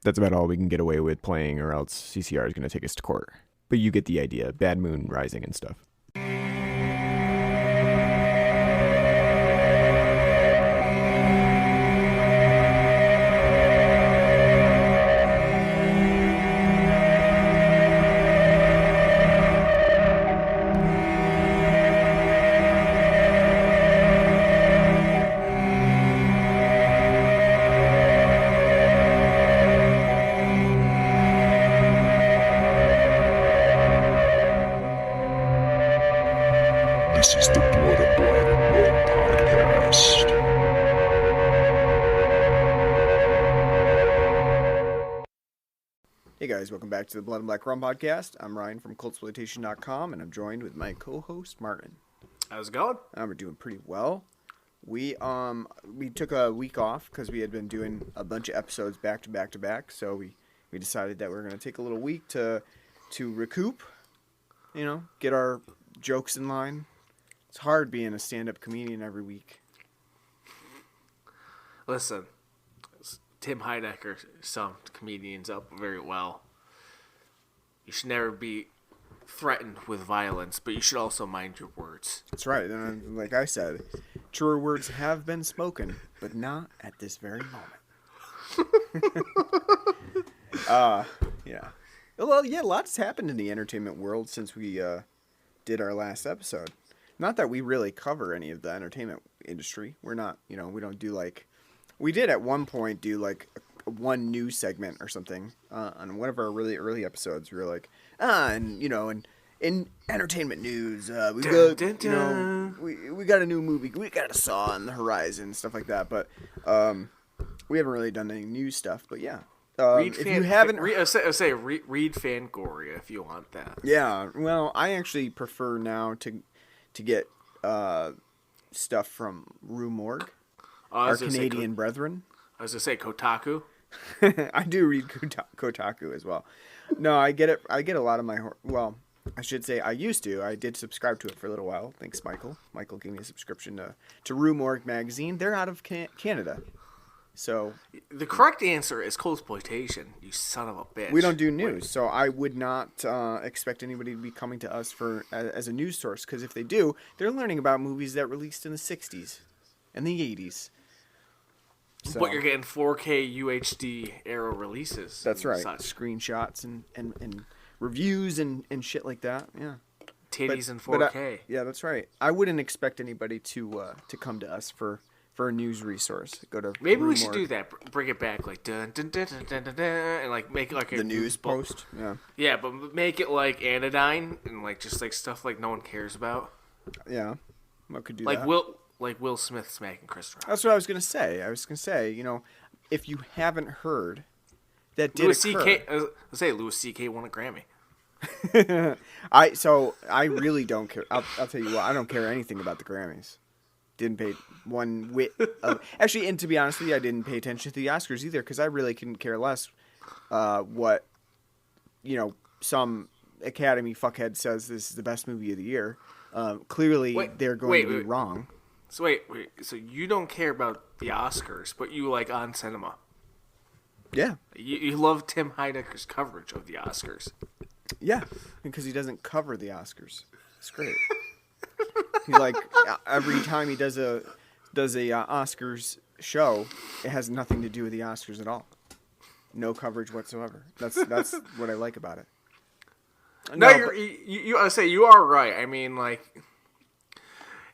That's about all we can get away with playing, or else CCR is going to take us to court. But you get the idea. Bad Moon Rising and stuff. This is the Blood and Blood podcast. Hey guys, welcome back to the Blood and Black Rum podcast. I'm Ryan from cultsploitation.com, and I'm joined with my co-host Martin. How's it going? We're doing pretty well. We took a week off because we had been doing a bunch of episodes back to back to back. So we decided that we're gonna take a little week to recoup. You know, get our jokes in line. It's hard being a stand-up comedian every week. Listen, Tim Heidecker summed comedians up very well. You should never be threatened with violence, but you should also mind your words. That's right. And like I said, truer words have been spoken, but not at this very moment. Yeah. Well, yeah, lots happened in the entertainment world since we did our last episode. Not that we really cover any of the entertainment industry. We're not, we don't do we did at one point do one news segment or something on one of our really early episodes. We were like, and in entertainment news, we got, we got a new movie, we got a Saw on the horizon, stuff like that. But we haven't really done any news stuff. But yeah, read Fangoria if you want that. Yeah, well, I actually prefer now to get stuff from Rue Morgue, our Canadian brethren. I was going to say Kotaku. I do read Kotaku as well. No, I get it. I get a lot of my... Well, I should say I used to. I did subscribe to it for a little while. Thanks, Michael. Michael gave me a subscription to Rue Morgue magazine. They're out of Canada. So the correct answer is Coldsploitation, you son of a bitch. We don't do news, so I would not expect anybody to be coming to us as a news source, because if they do, they're learning about movies that released in the 60s and the 80s. So, but you're getting 4K UHD era releases. That's right. Screenshots and reviews and shit like that. Yeah. Titties in 4K. Yeah, that's right. I wouldn't expect anybody to come to us for a news resource. Go to maybe we should do that. Bring it back dun dun dun dun dun dun, dun and make it the news post. Yeah. Yeah, but make it Anodyne and just stuff no one cares about. Yeah. What could do that? Will Smith smacking Chris Rock. That's what I was gonna say. If you haven't heard, that did Louis occur. C.K. Let's say Louis C.K. won a Grammy. I really don't care. I'll tell you what. I don't care anything about the Grammys. Didn't pay one whit of... Actually, and to be honest with you, I didn't pay attention to the Oscars either, because I really couldn't care less what, some Academy fuckhead says this is the best movie of the year. Clearly, they're going to be wrong. So so you don't care about the Oscars, but you like On Cinema. Yeah. You love Tim Heidecker's coverage of the Oscars. Yeah, because he doesn't cover the Oscars. It's great. He every time he does a Oscars show, it has nothing to do with the Oscars at all. No coverage whatsoever. That's what I like about it. I say you are right. I mean,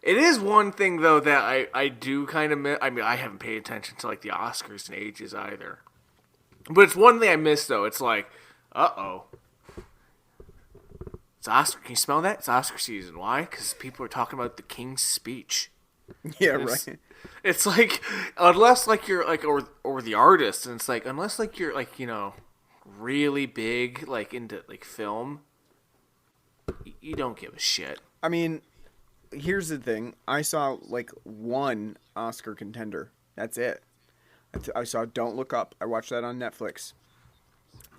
it is one thing though that I do kind of miss. I mean, I haven't paid attention to the Oscars in ages either. But it's one thing I miss though. It's uh-oh. It's Oscar. Can you smell that? It's Oscar season. Why? Because people are talking about the King's Speech. Yeah, right. It's unless you're or the artist, and it's unless you're really big into film, you don't give a shit. I mean, here's the thing. I saw one Oscar contender. That's it. I saw Don't Look Up. I watched that on Netflix.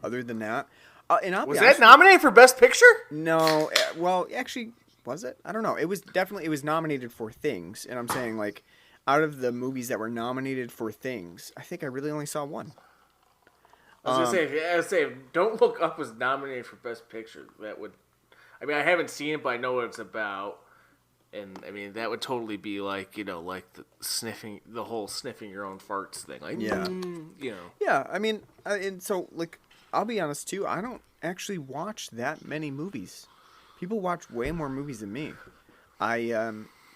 Other than that. Was that nominated for Best Picture? No. Well, actually, was it? I don't know. It was nominated for things. And I'm saying, out of the movies that were nominated for things, I think I really only saw one. I was gonna say, if Don't Look Up was nominated for Best Picture, that would. I mean, I haven't seen it, but I know what it's about. And I mean, that would totally be like, like the whole sniffing your own farts thing. Like, Yeah. Yeah, I mean, and so, like, I'll be honest, too, I don't actually watch that many movies. People watch way more movies than me. I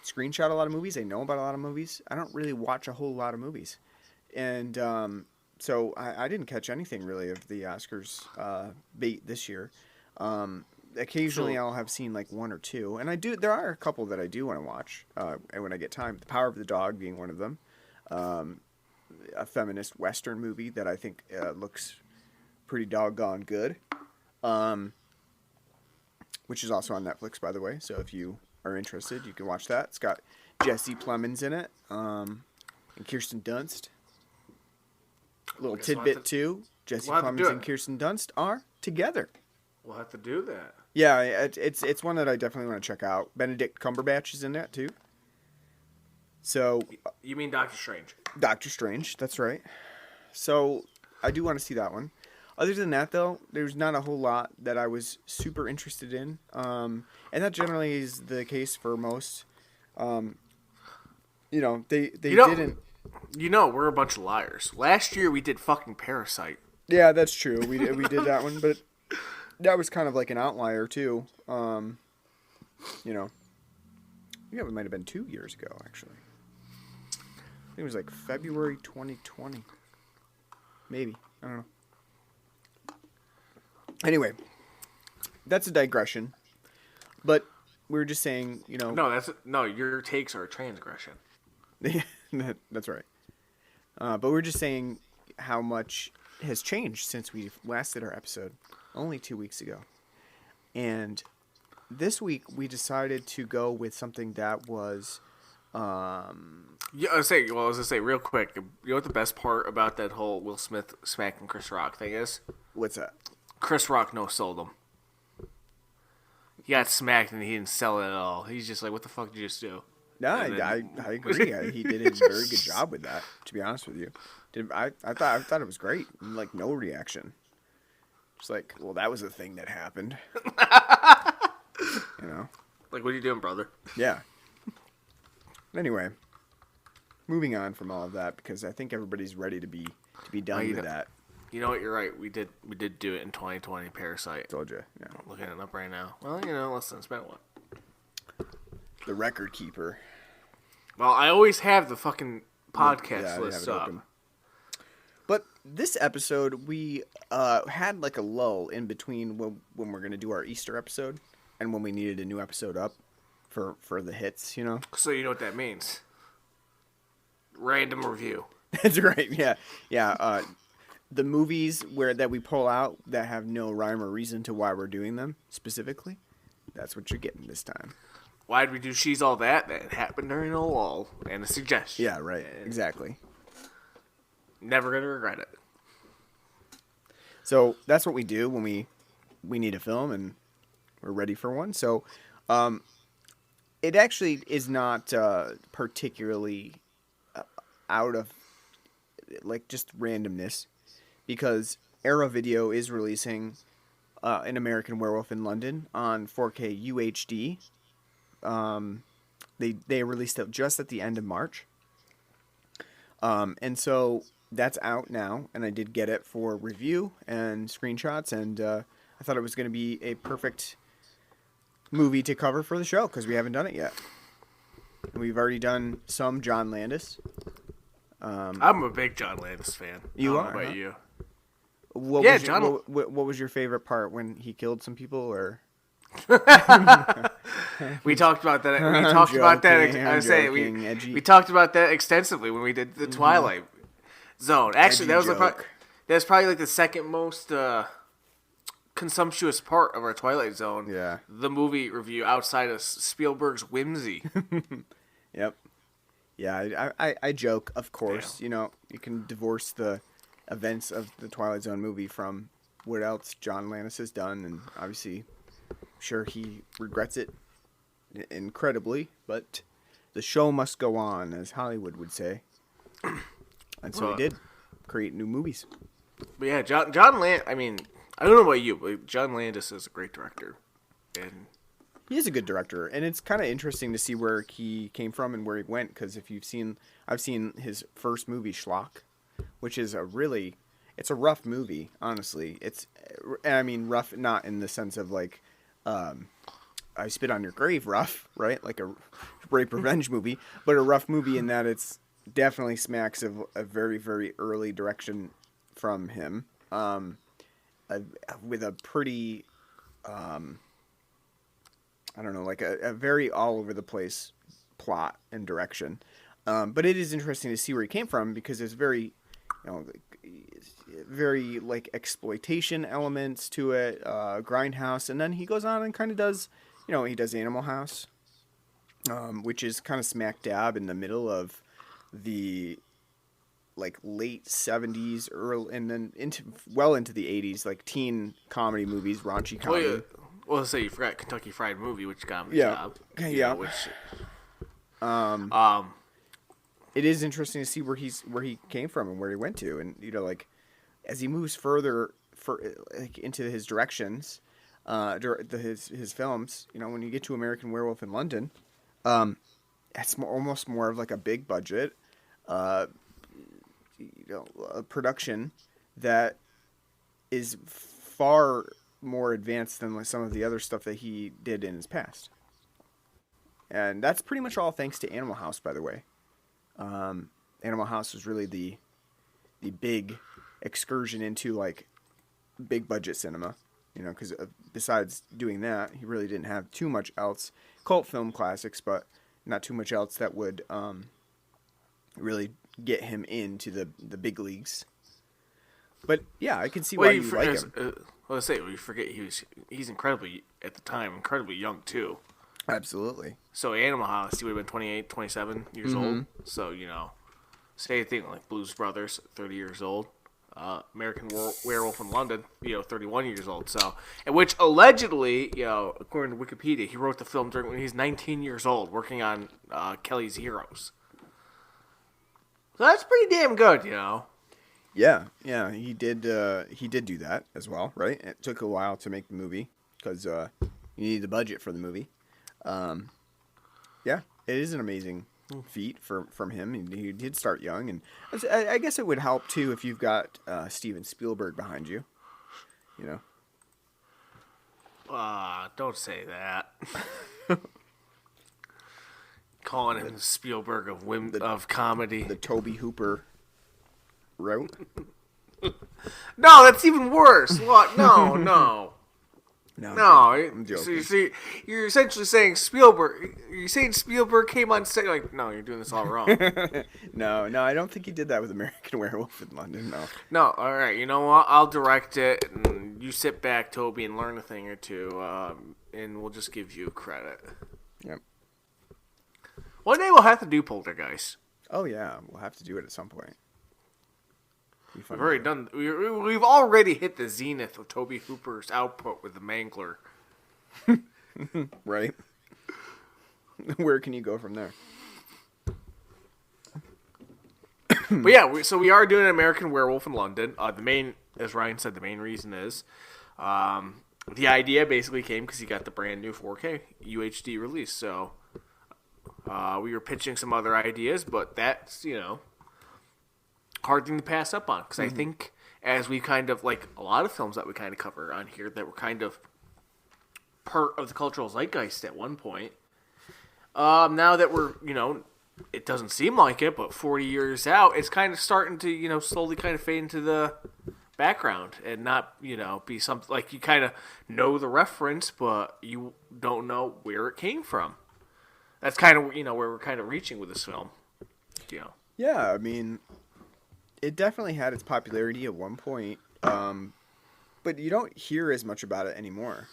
screenshot a lot of movies. I know about a lot of movies. I don't really watch a whole lot of movies. And so I didn't catch anything, really, of the Oscars bait this year. Occasionally I'll have seen like one or two, and there are a couple that I do want to watch when I get time. The Power of the Dog being one of them, a feminist Western movie that I think looks pretty doggone good, which is also on Netflix, by the way, so if you are interested, you can watch that. It's got Jesse Plemons in it, and Kirsten Dunst. A little tidbit too, Jesse Plemons and Kirsten Dunst are together. We'll have to do that. Yeah, it's one that I definitely want to check out. Benedict Cumberbatch is in that too. So you mean Doctor Strange? Doctor Strange, that's right. So I do want to see that one. Other than that, though, there's not a whole lot that I was super interested in, and that generally is the case for most. They didn't. We're a bunch of liars. Last year we did fucking Parasite. Yeah, that's true. We did that one, but. That was kind of like an outlier, too. I think it might have been 2 years ago, actually. I think it was like February 2020. Maybe. I don't know. Anyway, that's a digression. But we were just saying, No, your takes are a transgression. That's right. But we're just saying how much has changed since we last did our episode. Only 2 weeks ago. And this week we decided to go with something that was I was gonna say real quick, you know what the best part about that whole Will Smith smacking Chris Rock thing is? What's that? Chris Rock no-sold him. He got smacked and he didn't sell it at all. He's just like, what the fuck did you just do? No, I agree. He did a very good job with that, to be honest with you. I thought it was great. Like, no reaction. It's like, well, that was a thing that happened. Like, what are you doing, brother? Yeah. Anyway, moving on from all of that, because I think everybody's ready to be done with that. You know what? You're right. We did do it in 2020. Parasite. Told you. Yeah. I'm looking it up right now. Well, listen, it's been what? The record keeper. Well, I always have the fucking podcast list up. Open. But this episode, we had like a lull in between when we're going to do our Easter episode and when we needed a new episode up for the hits, So you know what that means. Random review. That's right, yeah. Yeah, the movies that we pull out that have no rhyme or reason to why we're doing them, specifically, that's what you're getting this time. Why did we do She's All That? That happened during a lull and a suggestion. Yeah, right, exactly. Never gonna regret it. So that's what we do when we need a film and we're ready for one. So it actually is not particularly out of like just randomness, because Arrow Video is releasing An American Werewolf in London on 4K UHD. They released it just at the end of March. And so that's out now, and I did get it for review and screenshots, and I thought it was going to be a perfect movie to cover for the show, because we haven't done it yet. And we've already done some John Landis. I'm a big John Landis fan. You are? How about you? What was your favorite part, when he killed some people, or? We talked about that. We talked about that extensively when we did the Twilight Zone. Actually, that was probably like the second most consumptuous part of our Twilight Zone. Yeah. The movie review outside of Spielberg's whimsy. Yep. Yeah, I joke, of course. Yeah. You can divorce the events of the Twilight Zone movie from what else John Landis has done, and obviously, I'm sure he regrets it incredibly, but the show must go on, as Hollywood would say. And so he did create new movies. But yeah, John Land. I mean, I don't know about you, but John Landis is a great director, and He is a good director, and it's kind of interesting to see where he came from and where he went. Because if you've seen, I've seen his first movie, Schlock, which is it's a rough movie. Honestly, I mean, rough not in the sense of like, I spit on your grave, rough, right? Like a rape revenge movie, but a rough movie in that it's definitely smacks of a very, very early direction from him, with a pretty. I don't know, like a very all over the place plot and direction. But it is interesting to see where he came from because there's very, very like exploitation elements to it, Grindhouse, and then he goes on and kind of does, he does Animal House, which is kind of smack dab in the middle of the like late 70s, early, and then into the 80s, like teen comedy movies, raunchy comedy. Well, let's say you forgot Kentucky Fried Movie, which got him a Yeah. job. Yeah. Which, it is interesting to see where he came from and where he went to, and like as he moves further into his directions, his films. When you get to American Werewolf in London, it's almost more of like a big budget, a production that is far more advanced than some of the other stuff that he did in his past. And that's pretty much all thanks to Animal House, by the way. Animal House was really the big excursion into like big budget cinema, because besides doing that, he really didn't have too much else. Cult film classics, but not too much else that would really get him into the big leagues. But yeah, I can see why you like him. Let's say you forget he's incredibly at the time incredibly young too. Absolutely. So Animal House, he would have been 28, 27 years old. So say a thing like Blues Brothers, 30 years old. American Werewolf in London, 31 years old. So, and which allegedly, according to Wikipedia, he wrote the film when he was 19 years old, working on Kelly's Heroes. So that's pretty damn good, Yeah, he did do that as well, right? It took a while to make the movie because you need the budget for the movie. Yeah, it is an amazing feat from him. He did start young, and I guess it would help too if you've got Steven Spielberg behind you. Don't say that. Calling him the Spielberg of comedy. The Toby Hooper route. No, that's even worse. What? No. No, I'm joking. So you're essentially saying Spielberg. You're saying Spielberg came on set. Like, no, you're doing this all wrong. No, I don't think he did that with American Werewolf in London. No. All right. You know what? I'll direct it, and you sit back, Toby, and learn a thing or two, and we'll just give you credit. Yep. One day we'll have to do Poltergeist. Oh yeah, we'll have to do it at some point. We've already done. We've already hit the zenith of Toby Hooper's output with the Mangler. Right. Where can you go from there? But yeah, so we are doing an American Werewolf in London. The main, as Ryan said, the main reason is the idea basically came because he got the brand new 4K UHD release. So we were pitching some other ideas, but that's hard thing to pass up on because I think as we kind of like a lot of films that we kind of cover on here that were kind of part of the cultural zeitgeist at one point. Now that we're it doesn't seem like it, but 40 years out, it's kind of starting to slowly kind of fade into the background and not be something like you kind of know the reference, but you don't know where it came from. That's kind of where we're kind of reaching with this film. Yeah, I mean, it definitely had its popularity at one point, but you don't hear as much about it anymore.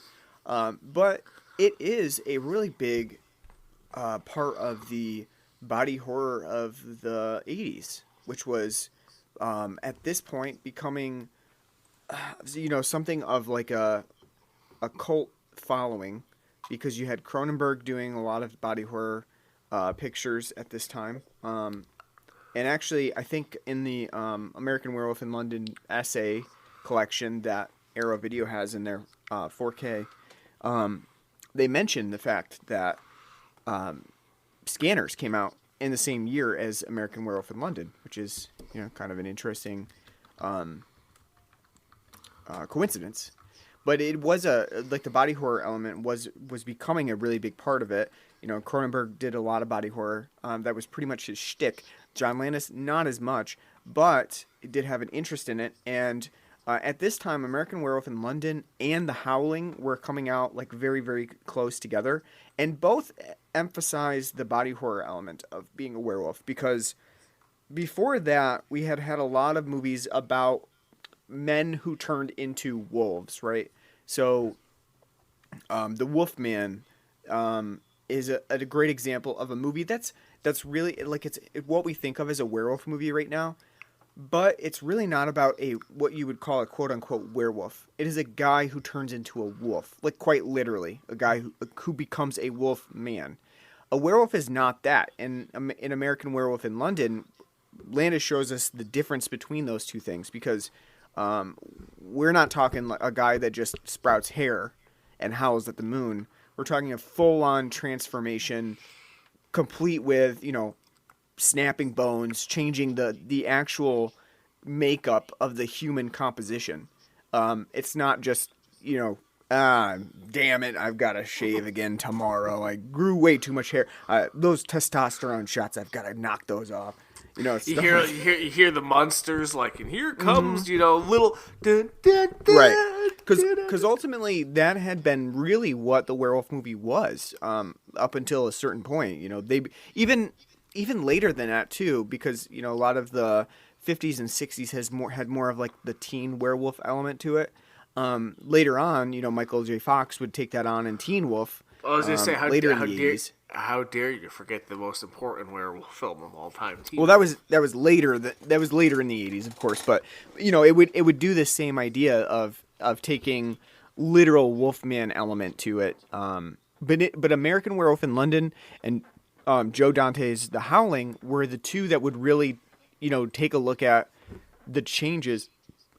But it is a really big part of the body horror of the 80s, which was at this point becoming something of like a cult following, because you had Cronenberg doing a lot of body horror pictures at this time. And actually, I think in the American Werewolf in London essay collection that Arrow Video has in their 4K, they mentioned the fact that Scanners came out in the same year as American Werewolf in London, which is kind of an interesting coincidence. But it was the body horror element was becoming a really big part of it. Cronenberg did a lot of body horror. That was pretty much his shtick. John Landis, not as much, but it did have an interest in it. And at this time, American Werewolf in London and The Howling were coming out like very, very close together. And both emphasized the body horror element of being a werewolf. Because before that, we had a lot of movies about men who turned into wolves, right? So the Wolfman is a great example of a movie that's really like it's what we think of as a werewolf movie right now, but it's really not about what you would call a quote unquote werewolf. It is a guy who turns into a wolf, like quite literally, a guy who becomes a wolf man. A werewolf is not that, and in American Werewolf in London, Landis shows us the difference between those two things because we're not talking like a guy that just sprouts hair and howls at the moon. We're talking a full-on transformation, complete with, snapping bones, changing the actual makeup of the human composition. It's not just, damn it, I've got to shave again tomorrow. I grew way too much hair. Those testosterone shots, I've got to knock those off. You hear the monsters like, and here comes, little... Dun, dun, dun, right. Because ultimately, that had been really what the werewolf movie was up until a certain point. They even later than that, too, because, a lot of the 50s and 60s had more of, like, the teen werewolf element to it. Later on, Michael J. Fox would take that on in Teen Wolf. I was going to say, how dare you forget the most important werewolf film of all time? Well, that was later. That was later in the 80s, of course. But it would do the same idea of taking literal Wolfman element to it. But American Werewolf in London and Joe Dante's The Howling were the two that would really take a look at the changes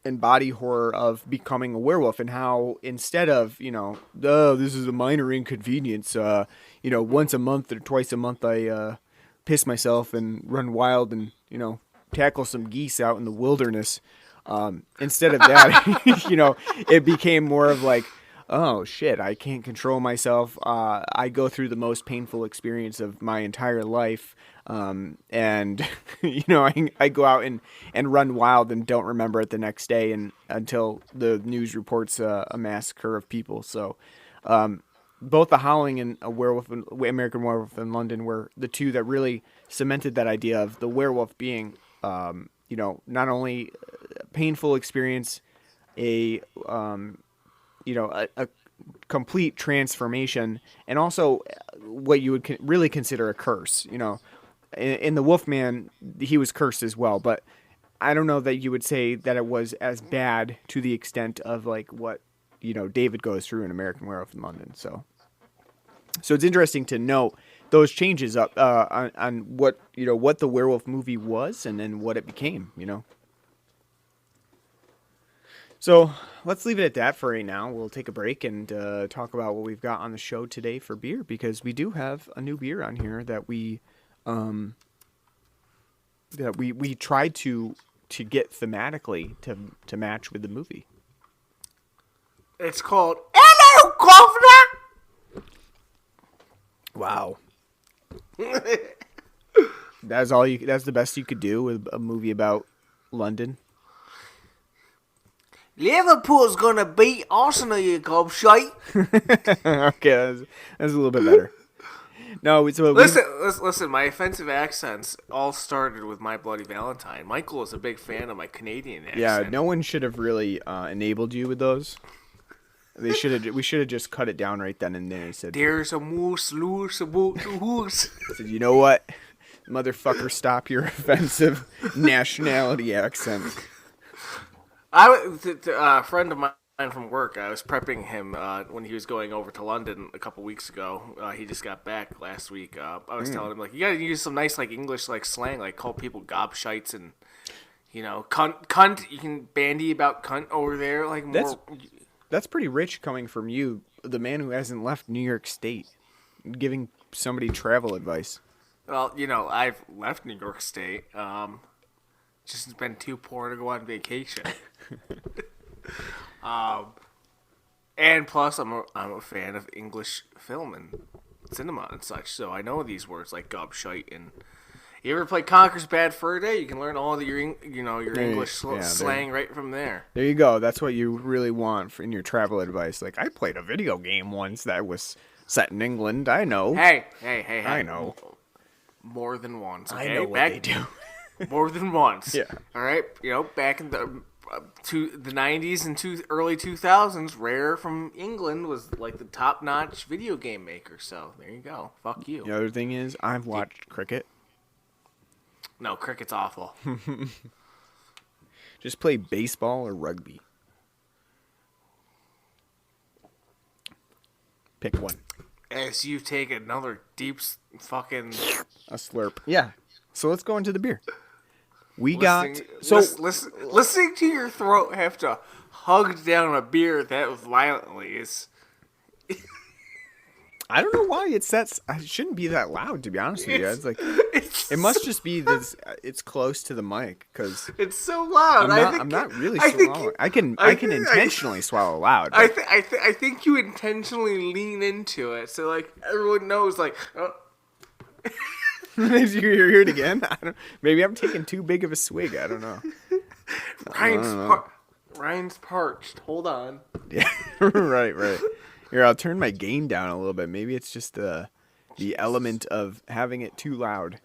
and body horror of becoming a werewolf and how instead of, this is a minor inconvenience, once a month or twice a month I piss myself and run wild and, tackle some geese out in the wilderness. Instead of that, it became more of like, oh shit, I can't control myself. I go through the most painful experience of my entire life. And I go out and run wild and don't remember it the next day until the news reports a massacre of people. So, both The Howling and American Werewolf in London were the two that really cemented that idea of the werewolf being, not only a painful experience, a complete transformation, and also what you would really consider a curse. In the Wolfman, he was cursed as well, but I don't know that you would say that it was as bad to the extent of like what David goes through in American Werewolf in London. So it's interesting to note those changes up on what what the werewolf movie was and then what it became. So let's leave it at that for right now. We'll take a break and talk about what we've got on the show today for beer, because we do have a new beer on here that we tried to get thematically to match with the movie. It's called Hello, Governor. Wow. That's the best you could do with a movie about London. Liverpool's gonna beat Arsenal, you gobshite. Okay, that's a little bit better. No, so listen. My offensive accents all started with My Bloody Valentine. Michael is a big fan of my Canadian accent. Yeah, no one should have really enabled you with those. We should have just cut it down right then and there. And said, "There's a moose loose about the hoose." I said, you know what, motherfucker, stop your offensive nationality accent. A friend of And from work, I was prepping him when he was going over to London a couple weeks ago. He just got back last week. I was telling him, like, you gotta use some nice, like, English, like, slang, like, call people gobshites and, you know, cunt. You can bandy about cunt over there, like, more. That's pretty rich coming from you, the man who hasn't left New York State, giving somebody travel advice. Well, you know, I've left New York State. Just been too poor to go on vacation. And plus, I'm a fan of English film and cinema and such, so I know these words like gobshite. And you ever play Conker's Bad Fur Day? You can learn all of your English slang right from there. There you go. That's what you really want in your travel advice. Like, I played a video game once that was set in England. I know. Hey. I know. More than once. Okay? I know what they do. More than once. Yeah. All right. You know, back in the 90s and early 2000s, Rare from England was like the top-notch video game maker. So there you go. Fuck you. The other thing is, I've watched cricket. No, cricket's awful. Just play baseball or rugby. Pick one. As you take another deep fucking A slurp. Yeah. So let's go into the beer. Listening to your throat have to hug down a beer that violently is. I don't know why it shouldn't be that loud, to be honest with you. It's like it must just be this. It's close to the mic because it's so loud. I'm not really swallowing. I can intentionally swallow loud. I think you intentionally lean into it so like everyone knows like. Did you hear it again? Maybe I'm taking too big of a swig. I don't know. Ryan's parched. Hold on. Yeah, right. Here, I'll turn my gain down a little bit. Maybe it's just the element of having it too loud.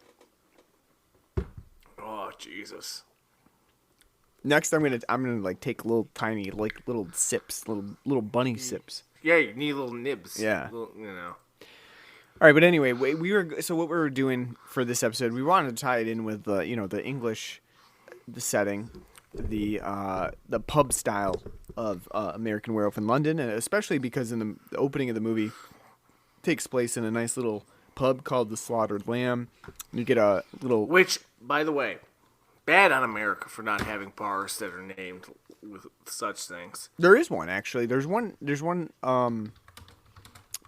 Oh Jesus! Next, I'm gonna like take little tiny little sips, little bunny sips. Yeah, you need little nibs. Yeah, you know. All right, but anyway, what we were doing for this episode, we wanted to tie it in with the English, the setting, the pub style of American Werewolf in London, and especially because in the opening of the movie takes place in a nice little pub called the Slaughtered Lamb. You get a little, which, by the way, bad on America for not having bars that are named with such things. There is one actually. There's one.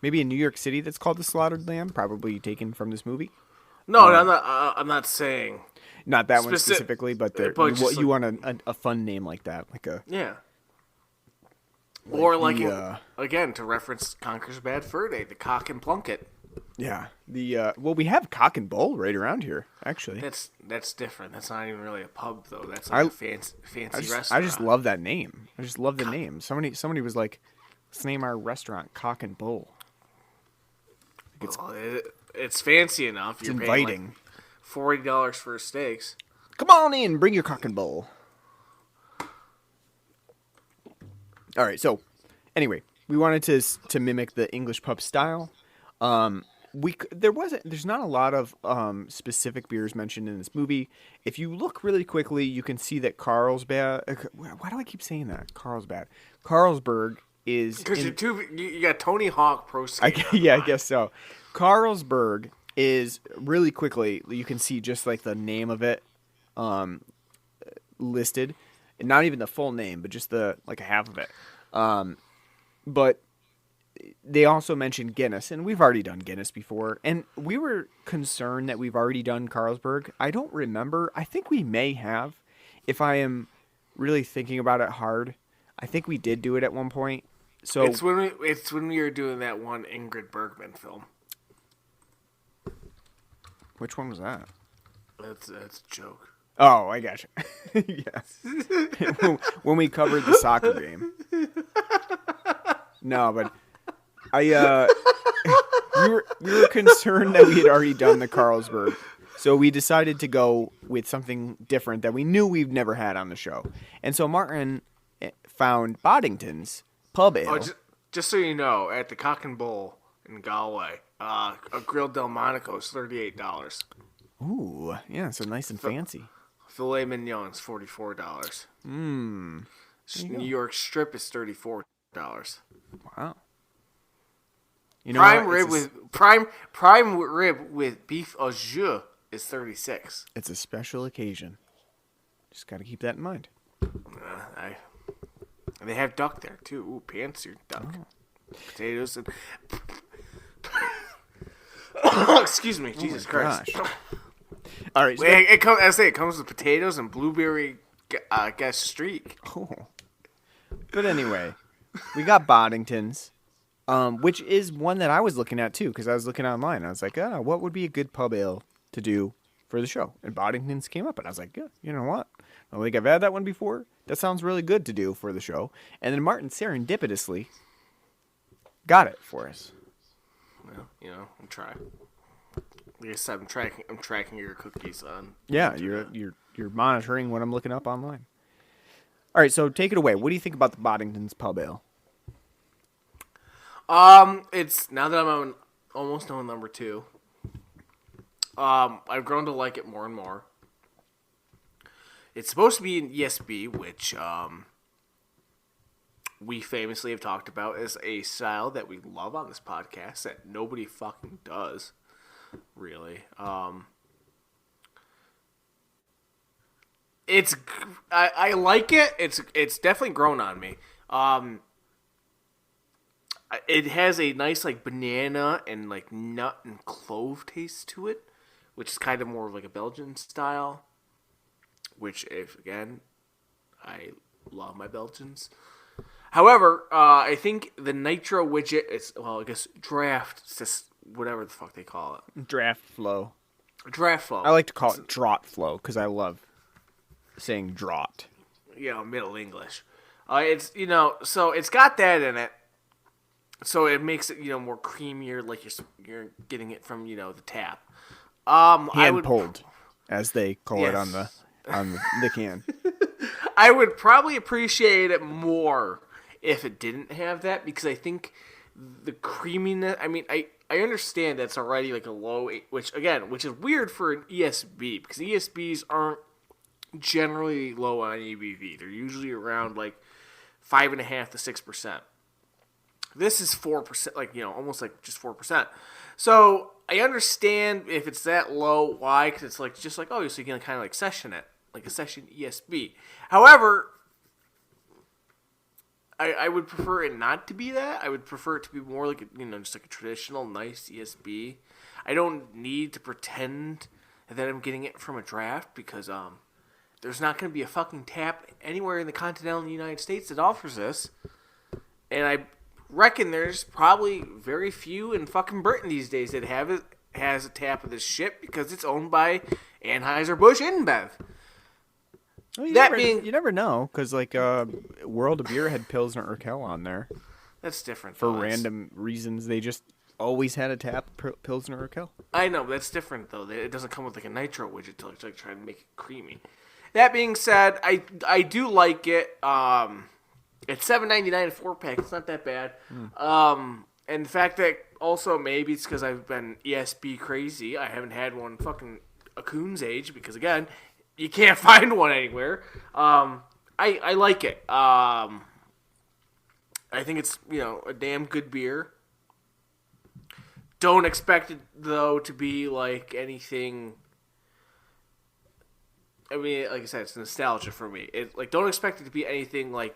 Maybe in New York City that's called the Slaughtered Lamb, probably taken from this movie. No, I'm not saying. Not that one specifically, but you want a fun name like that, like a yeah. Or again to reference Conker's Bad Fur Day, the Cock and Plunket. Yeah, we have Cock and Bull right around here, actually. That's different. That's not even really a pub though. That's like a fancy restaurant. I just love that name. I just love the name. Somebody was like, let's name our restaurant Cock and Bull. It's fancy enough. It's inviting. Paying like $40 for steaks. Come on in, bring your Cock and Bull. All right, so anyway, we wanted to mimic the English pub style. There's not a lot of specific beers mentioned in this movie. If you look really quickly, you can see that Carlsbad. Why do I keep saying that? Carlsbad. Carlsberg is because you got Tony Hawk Pro Skater. I guess so. Carlsberg is really quickly. You can see just like the name of it listed, and not even the full name, but just the like a half of it. But they also mentioned Guinness, and we've already done Guinness before, and we were concerned that we've already done Carlsberg. I don't remember. I think we may have, if I am really thinking about it hard. I think we did do it at one point. So it's when we were doing that one Ingrid Bergman film. Which one was that? That's a joke. Oh, I got you. Yeah. When we covered the soccer game. No, but we were concerned that we had already done the Carlsberg. So we decided to go with something different that we knew we've never had on the show. And so Martin found Boddington's Pub Ale. Oh, just so you know, at the Cock and Bull in Galway, a grilled Delmonico is $38. Ooh, yeah, so nice and fancy. Filet mignon's $44. New York strip is $34. Wow. You know Prime what? rib with prime rib with beef au jus is $36. It's a special occasion. Just got to keep that in mind. They have duck there too. Ooh, pantsuit duck, potatoes and. Excuse me, Jesus Christ! Gosh. All right, so It comes. It comes with potatoes and blueberry, streak. oh. But anyway, we got Boddington's, which is one that I was looking at too, because I was looking online. I was like, what would be a good pub ale to do for the show? And Boddington's came up, and I was like, yeah, you know what? I don't think I've had that one before. That sounds really good to do for the show. And then Martin serendipitously got it for us. Well, I'm trying. Like I said, I'm tracking your cookies on. Yeah, you're monitoring what I'm looking up online. All right, so take it away. What do you think about the Boddington's Pub Ale? It's now that I'm almost on number 2. I've grown to like it more and more. It's supposed to be an ESB, which we famously have talked about as a style that we love on this podcast that nobody fucking does, really. I like it. It's definitely grown on me. It has a nice like banana and like nut and clove taste to it, which is kind of more of like a Belgian style. Which, I love my Belgians. However, I think the nitro widget is, draft, whatever the fuck they call it. Draft flow. Draft flow. I like to call it draught flow because I love saying draught. Middle English. So it's got that in it. So it makes it, more creamier, like you're getting it from, the tap. Hand pulled, as they call it on the can. I would probably appreciate it more if it didn't have that, because I think the creaminess. I mean, I understand that's already like a low, which is weird for an ESB, because ESBs aren't generally low on ABV. They're usually around like 5.5% to 6%. This is 4%, almost like just 4%. So I understand if it's that low, why? Because it's so you can kind of like session it, like a session ESB. However, I would prefer it not to be that. I would prefer it to be more like just like a traditional nice ESB. I don't need to pretend that I'm getting it from a draft, because there's not going to be a fucking tap anywhere in the continental United States that offers this, and I reckon there's probably very few in fucking Britain these days that has a tap of this shit, because it's owned by Anheuser-Busch InBev. Well, you never know, because World of Beer had Pilsner Urquell on there. That's different. For random reasons, they just always had a tap of Pilsner Urquell. I know, but that's different though. It doesn't come with like a nitro widget to like try to make it creamy. That being said, I do like it. It's $7.99 a 4-pack. It's not that bad. And the fact that also maybe it's because I've been ESB crazy. I haven't had one fucking a coon's age, because again, you can't find one anywhere. I like it. I think it's a damn good beer. Don't expect it though to be like anything. I mean, like I said, it's nostalgia for me. Don't expect it to be anything like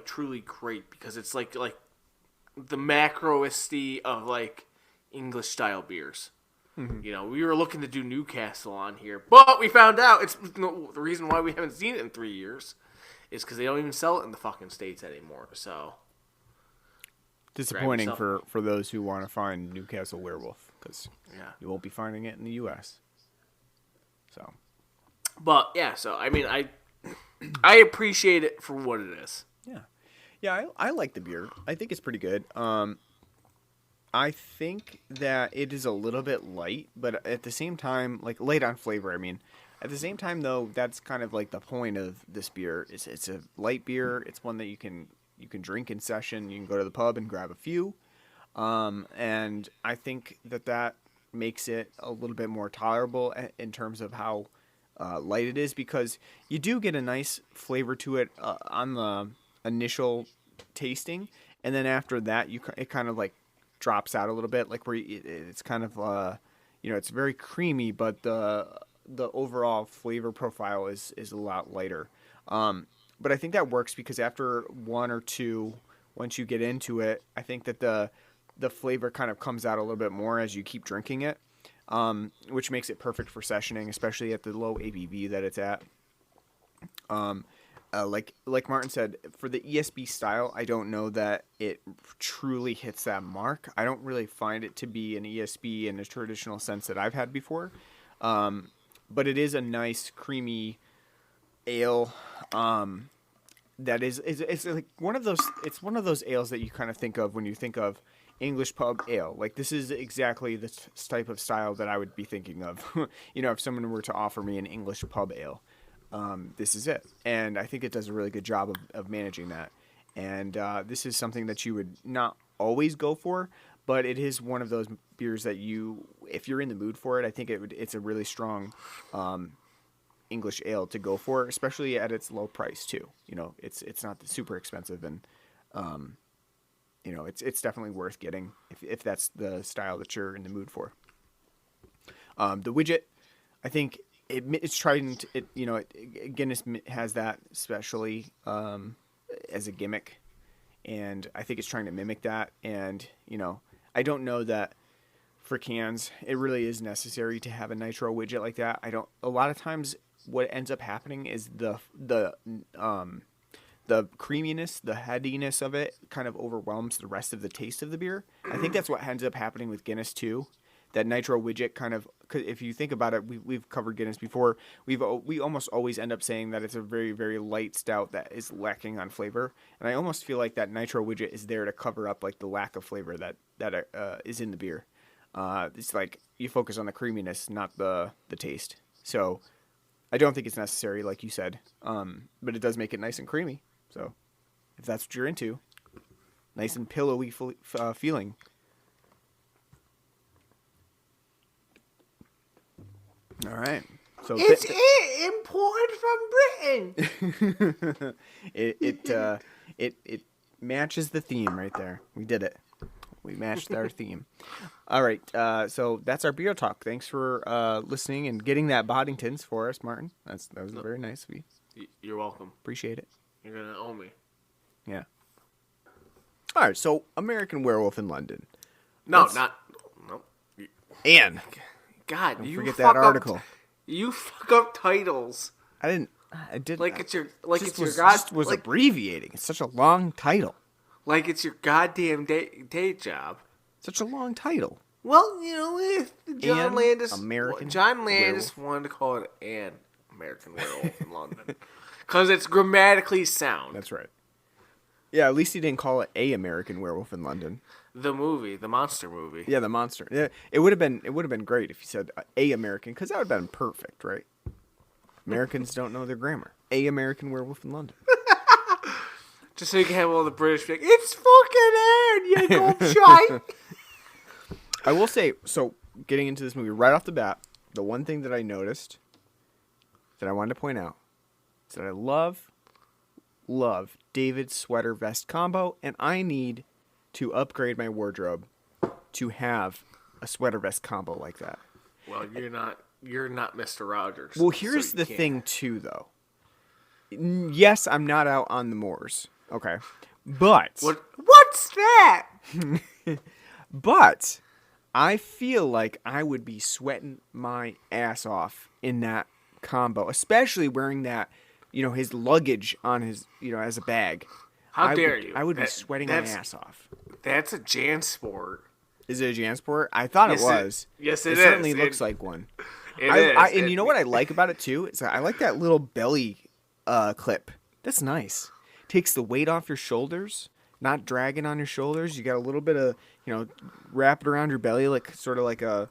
truly great, because it's like the macroisty of like English style beers. Mm-hmm. We were looking to do Newcastle on here, but we found out the reason why we haven't seen it in 3 years is because they don't even sell it in the fucking States anymore. So disappointing for those who want to find Newcastle Werewolf, because you won't be finding it in the U.S. So. But yeah, so I mean, I appreciate it for what it is. Yeah, I like the beer. I think it's pretty good. I think that it is a little bit light, but at the same time, like light on flavor. I mean, at the same time though, that's kind of like the point of this beer. It's a light beer. It's one that you can drink in session. You can go to the pub and grab a few, and I think that makes it a little bit more tolerable in terms of how light it is, because you do get a nice flavor to it on the initial tasting, and then after that it kind of like drops out a little bit, like where it's kind of it's very creamy, but the overall flavor profile is a lot lighter. But I think that works because after one or two, once you get into it, I think that the flavor kind of comes out a little bit more as you keep drinking it, which makes it perfect for sessioning, especially at the low ABV that it's at. Like Martin said, for the ESB style, I don't know that it truly hits that mark. I don't really find it to be an ESB in a traditional sense that I've had before. But it is a nice creamy ale. That is it's like one of those ales that you kind of think of when you think of English pub ale. Like, this is exactly the type of style that I would be thinking of. If someone were to offer me an English pub ale, this is it. And I think it does a really good job of managing that. And this is something that you would not always go for, but it is one of those beers that if you're in the mood for it, I think it's a really strong English ale to go for, especially at its low price too. It's not super expensive, and it's definitely worth getting if that's the style that you're in the mood for. The widget, I think it's trying to, Guinness has that especially as a gimmick, and I think it's trying to mimic that. And I don't know that for cans it really is necessary to have a nitro widget like that. A lot of times what ends up happening is the creaminess, the headiness of it kind of overwhelms the rest of the taste of the beer. I think that's what ends up happening with Guinness too. That nitro widget kind of, cause if you think about it, we've covered Guinness before. We almost always end up saying that it's a very, very light stout that is lacking on flavor, and I almost feel like that nitro widget is there to cover up like the lack of flavor that is in the beer. It's like you focus on the creaminess, not the taste. So I don't think it's necessary, like you said, but it does make it nice and creamy. So if that's what you're into, nice and pillowy feeling. All right. So it's imported from Britain. It matches the theme right there. We did it. We matched our theme. All right. So that's our beer talk. Thanks for listening and getting that Boddingtons for us, Martin. That was very nice of you. You're welcome. Appreciate it. You're gonna owe me. Yeah. All right. So American Werewolf in London. No. Anne. God, Don't you forget fuck that article. You fuck up titles. I did. It's your just was abbreviating. It's such a long title. Like it's your goddamn day job. Such a long title. Well, if John Landis wanted to call it An American Werewolf in London, because it's grammatically sound. That's right. Yeah, at least he didn't call it A American Werewolf in London. The movie, the monster movie. Yeah, the monster. Yeah, it would have been great if you said A American, because that would have been perfect, right? Americans don't know their grammar. A American Werewolf in London. Just so you can have all the British be like, it's fucking Ed, you gobshite. I will say, so getting into this movie right off the bat, the one thing that I noticed that I wanted to point out is that I love David's sweater vest combo, and I need to upgrade my wardrobe to have a sweater vest combo like that. Well, you're not Mr. Rogers. Well, here's the thing too, though. Yes, I'm not out on the moors. Okay. But what's that? But I feel like I would be sweating my ass off in that combo, especially wearing that, his luggage on his, as a bag. How dare you? I would be sweating my ass off. That's a JanSport. Is it a JanSport? I thought it was. Yes, it is. is. It certainly looks like one. It is. And you know what I like about it too? Is I like that little belly clip. That's nice. Takes the weight off your shoulders, not dragging on your shoulders. You got a little bit of, wrap it around your belly, like sort of like a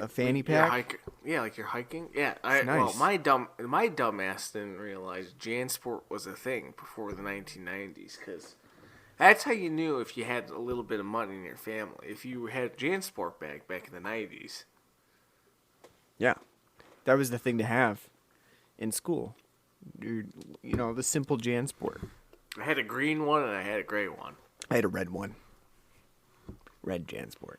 fanny pack. Like you're hiking. Yeah, nice. Well, my dumb ass didn't realize JanSport was a thing before the 1990s, because that's how you knew if you had a little bit of money in your family. If you had JanSport back in the 90s. Yeah, that was the thing to have in school. The simple JanSport. I had a green one and I had a gray one. I had a red one. Red JanSport.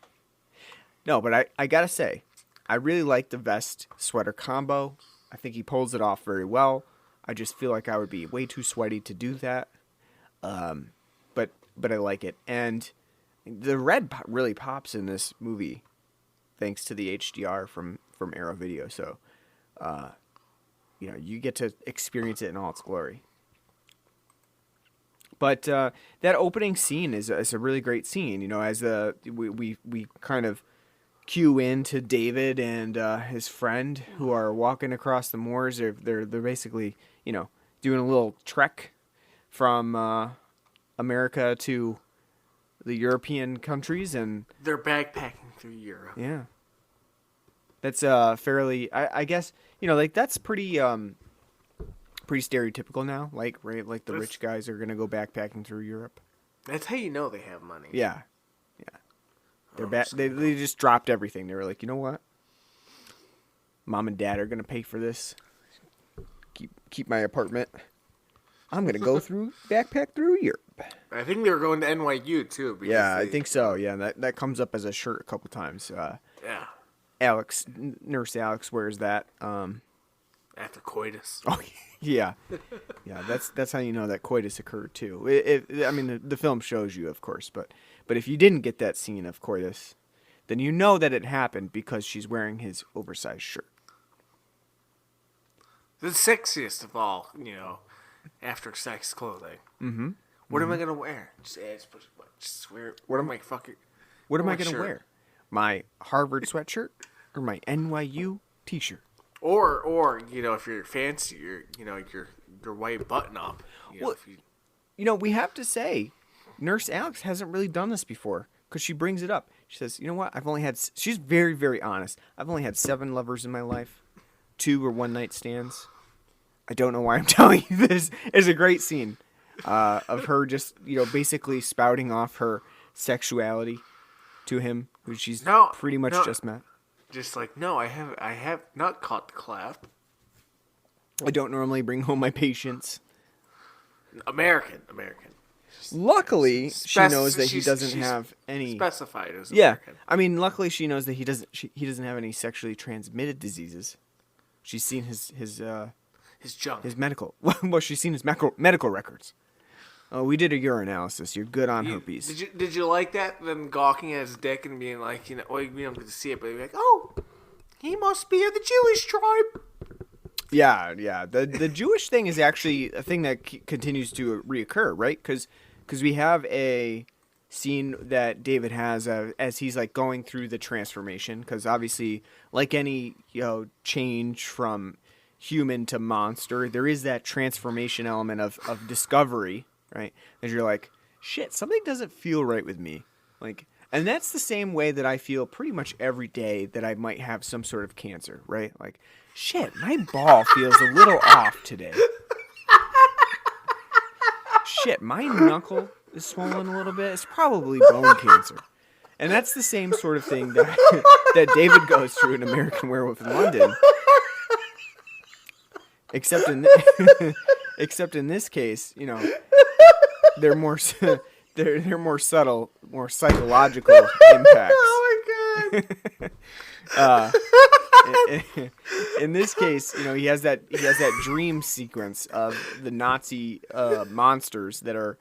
No, but I gotta say, I really like the vest sweater combo. I think he pulls it off very well. I just feel like I would be way too sweaty to do that. But I like it. And the red really pops in this movie thanks to the HDR from Arrow Video. So, you get to experience it in all its glory. But that opening scene is a really great scene. As we kind of cue into David and his friend who are walking across the moors. They're basically doing a little trek from America to the European countries, and they're backpacking through Europe. Yeah, that's fairly. I guess that's pretty stereotypical now. Like the rich guys are gonna go backpacking through Europe. That's how you know they have money. Yeah. They just dropped everything. They were like, you know what? Mom and Dad are gonna pay for this. Keep my apartment. I'm gonna go backpack through Europe. I think they were going to NYU too. Yeah, I think so. Yeah, that comes up as a shirt a couple times. Yeah. Nurse Alex wears that. After coitus. Oh yeah, yeah. That's how you know that coitus occurred too. I mean, the film shows you, of course, but if you didn't get that scene of coitus, then you know that it happened because she's wearing his oversized shirt. The sexiest of all, after sex clothing. Mm-hmm. What am I gonna wear? Just wear. What am I fucking? What am I gonna wear? My Harvard sweatshirt or my NYU T-shirt? Or if you're fancy, your white button up. We have to say, Nurse Alex hasn't really done this before because she brings it up. She says, "You know what? She's very, very honest. I've only had 7 lovers in my life. 2 were one-night stands. I don't know why I'm telling you this. It's a great scene of her just, basically spouting off her sexuality to him, who she's pretty much just met. Just like, no, I have not caught the clap. I don't normally bring home my patients. American. Luckily, she knows that he doesn't have any specified as American. Yeah, I mean, luckily she knows that he doesn't have any sexually transmitted diseases. She's seen his junk, his medical. Well, she's seen his medical records. Oh, we did a urinalysis. You're good on herpes. Did you like that? Them gawking at his dick and being like, well, we don't get to see it, but you're like, oh, he must be of the Jewish tribe. Yeah. The Jewish thing is actually a thing that continues to reoccur, right? Because we have a scene that David has as he's like going through the transformation. Because obviously, like any change from human to monster, there is that transformation element of discovery. Right, as you're like, shit, something doesn't feel right with me, and that's the same way that I feel pretty much every day that I might have some sort of cancer, right? Like, shit, my ball feels a little off today. Shit, my knuckle is swollen a little bit. It's probably bone cancer, and that's the same sort of thing that David goes through in American Werewolf in London, except in this case, they're more subtle, more psychological impacts. Oh my god! In this case, he has that dream sequence of the Nazi monsters that are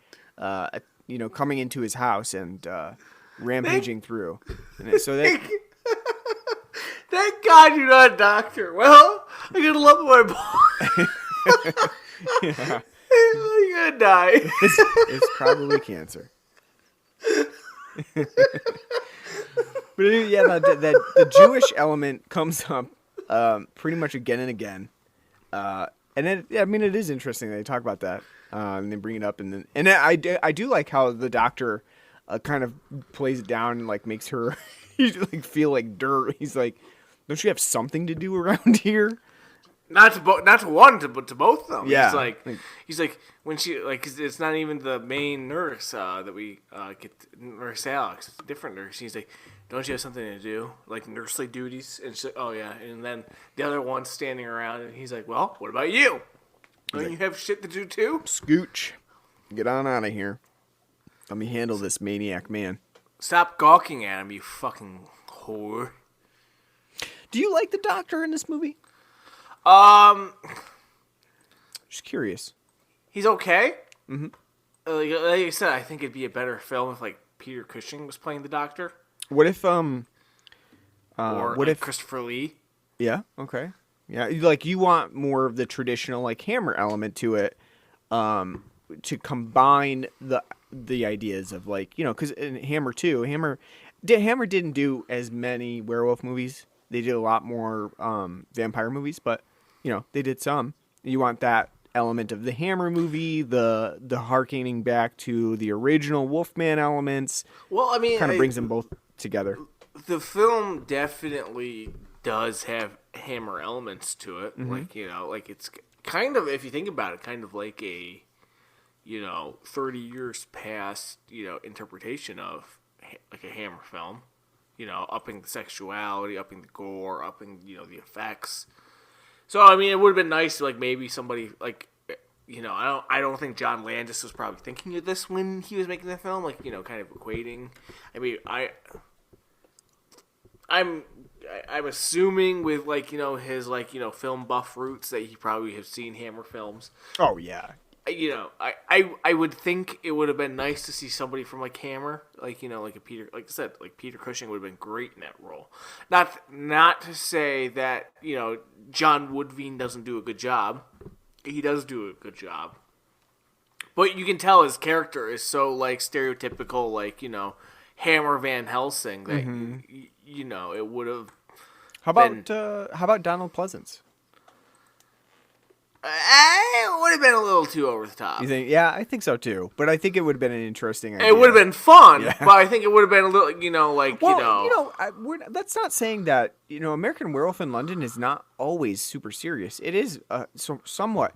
coming into his house and rampaging through. And so that. Thank God you're not a doctor. Well, I'm gonna love my ball. Yeah. You're gonna die. It's probably cancer. But yeah, the Jewish element comes up pretty much again and again, and it is interesting that they talk about that and they bring it up, and I do like how the doctor kind of plays it down and like makes her feel like dirt. He's like, "Don't you have something to do around here?" Not to one, but to both of them. Yeah. He's like when she like 'cause it's not even the main nurse that we get, Nurse Alex. It's a different nurse. He's like, don't you have something to do, like nursely duties? And she's like, oh yeah. And then the other one's standing around, and he's like, well, what about you? Don't you have shit to do too? Scooch, get on out of here. Let me handle this maniac man. Stop gawking at him, you fucking whore. Do you like the Doctor in this movie? Just curious. He's okay. Mm-hmm. Like I said, I think it'd be a better film if like Peter Cushing was playing the Doctor. What if or what if Christopher Lee? Yeah. Okay. Yeah. Like you want more of the traditional like Hammer element to it, to combine the ideas of like because in Hammer 2, Hammer didn't do as many werewolf movies. They did a lot more vampire movies, but they did some. You want that element of the Hammer movie, the harkening back to the original Wolfman elements. Well, I mean, kind of brings them both together. The film definitely does have Hammer elements to it. Mm-hmm. Like it's kind of, if you think about it, kind of like a 30 years past interpretation of like a Hammer film. Upping the sexuality, upping the gore, upping the effects. So I mean, it would have been nice to like maybe somebody like I don't think John Landis was probably thinking of this when he was making the film, like kind of equating. I mean, I'm assuming with like his like film buff roots that he probably has seen Hammer films. Oh yeah. I would think it would have been nice to see somebody from like Hammer, like like a Peter, like I said, like Peter Cushing would have been great in that role. Not to say that John Woodvine doesn't do a good job. He does do a good job, but you can tell his character is so like stereotypical, like Hammer Van Helsing that it would have. How about Donald Pleasance? It would have been a little too over the top. You think? Yeah, I think so too. But I think it would have been an interesting idea. It would have been fun, but I think it would have been a little, that's not saying that American Werewolf in London is not always super serious. It is somewhat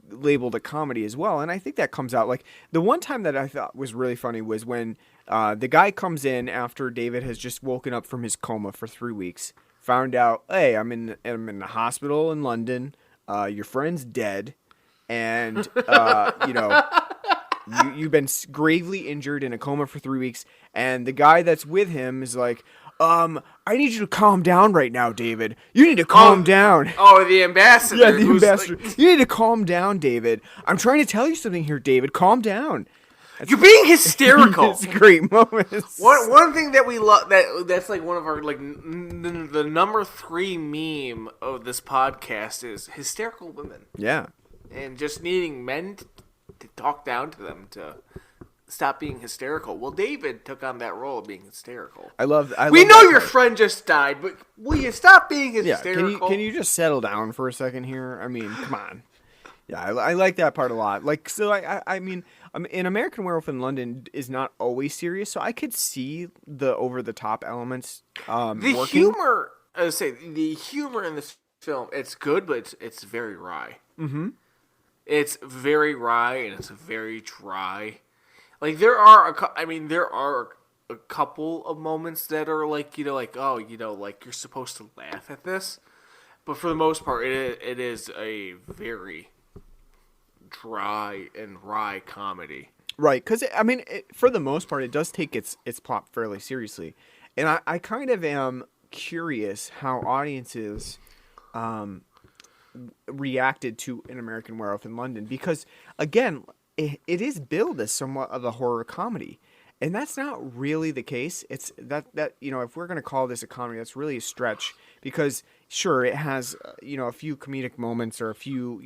labeled a comedy as well, and I think that comes out. Like the one time that I thought was really funny was when the guy comes in after David has just woken up from his coma for 3 weeks, found out, hey, I'm in the hospital in London. Your friend's dead, and you've been gravely injured in a coma for 3 weeks. And the guy that's with him is like, I need you to calm down right now, David. You need to calm down. Oh, the ambassador. Yeah, the ambassador. You need to calm down, David. I'm trying to tell you something here, David. Calm down. You're being hysterical. It's great moments. One thing that we love that's like one of our like the number 3 meme of this podcast is hysterical women. Yeah, and just needing men to talk down to them to stop being hysterical. Well, David took on that role of being hysterical. We know your friend just died, but will you stop being hysterical? Yeah, can you just settle down for a second here? I mean, come on. Yeah, I like that part a lot. Like, so I mean, An American Werewolf in London is not always serious, so I could see the over-the-top elements working. Humor, I would say, the humor in this film, it's good, but it's very wry. Mm-hmm. It's very wry, and it's very dry. Like, there are a couple of moments that are like, like you're supposed to laugh at this. But for the most part, it is a very dry and wry comedy. Right, because, I mean, for the most part, it does take its plot fairly seriously. And I kind of am curious how audiences reacted to An American Werewolf in London. Because, again, it is billed as somewhat of a horror comedy. And that's not really the case. It's that if we're going to call this a comedy, that's really a stretch. Because, sure, it has, a few comedic moments or a few,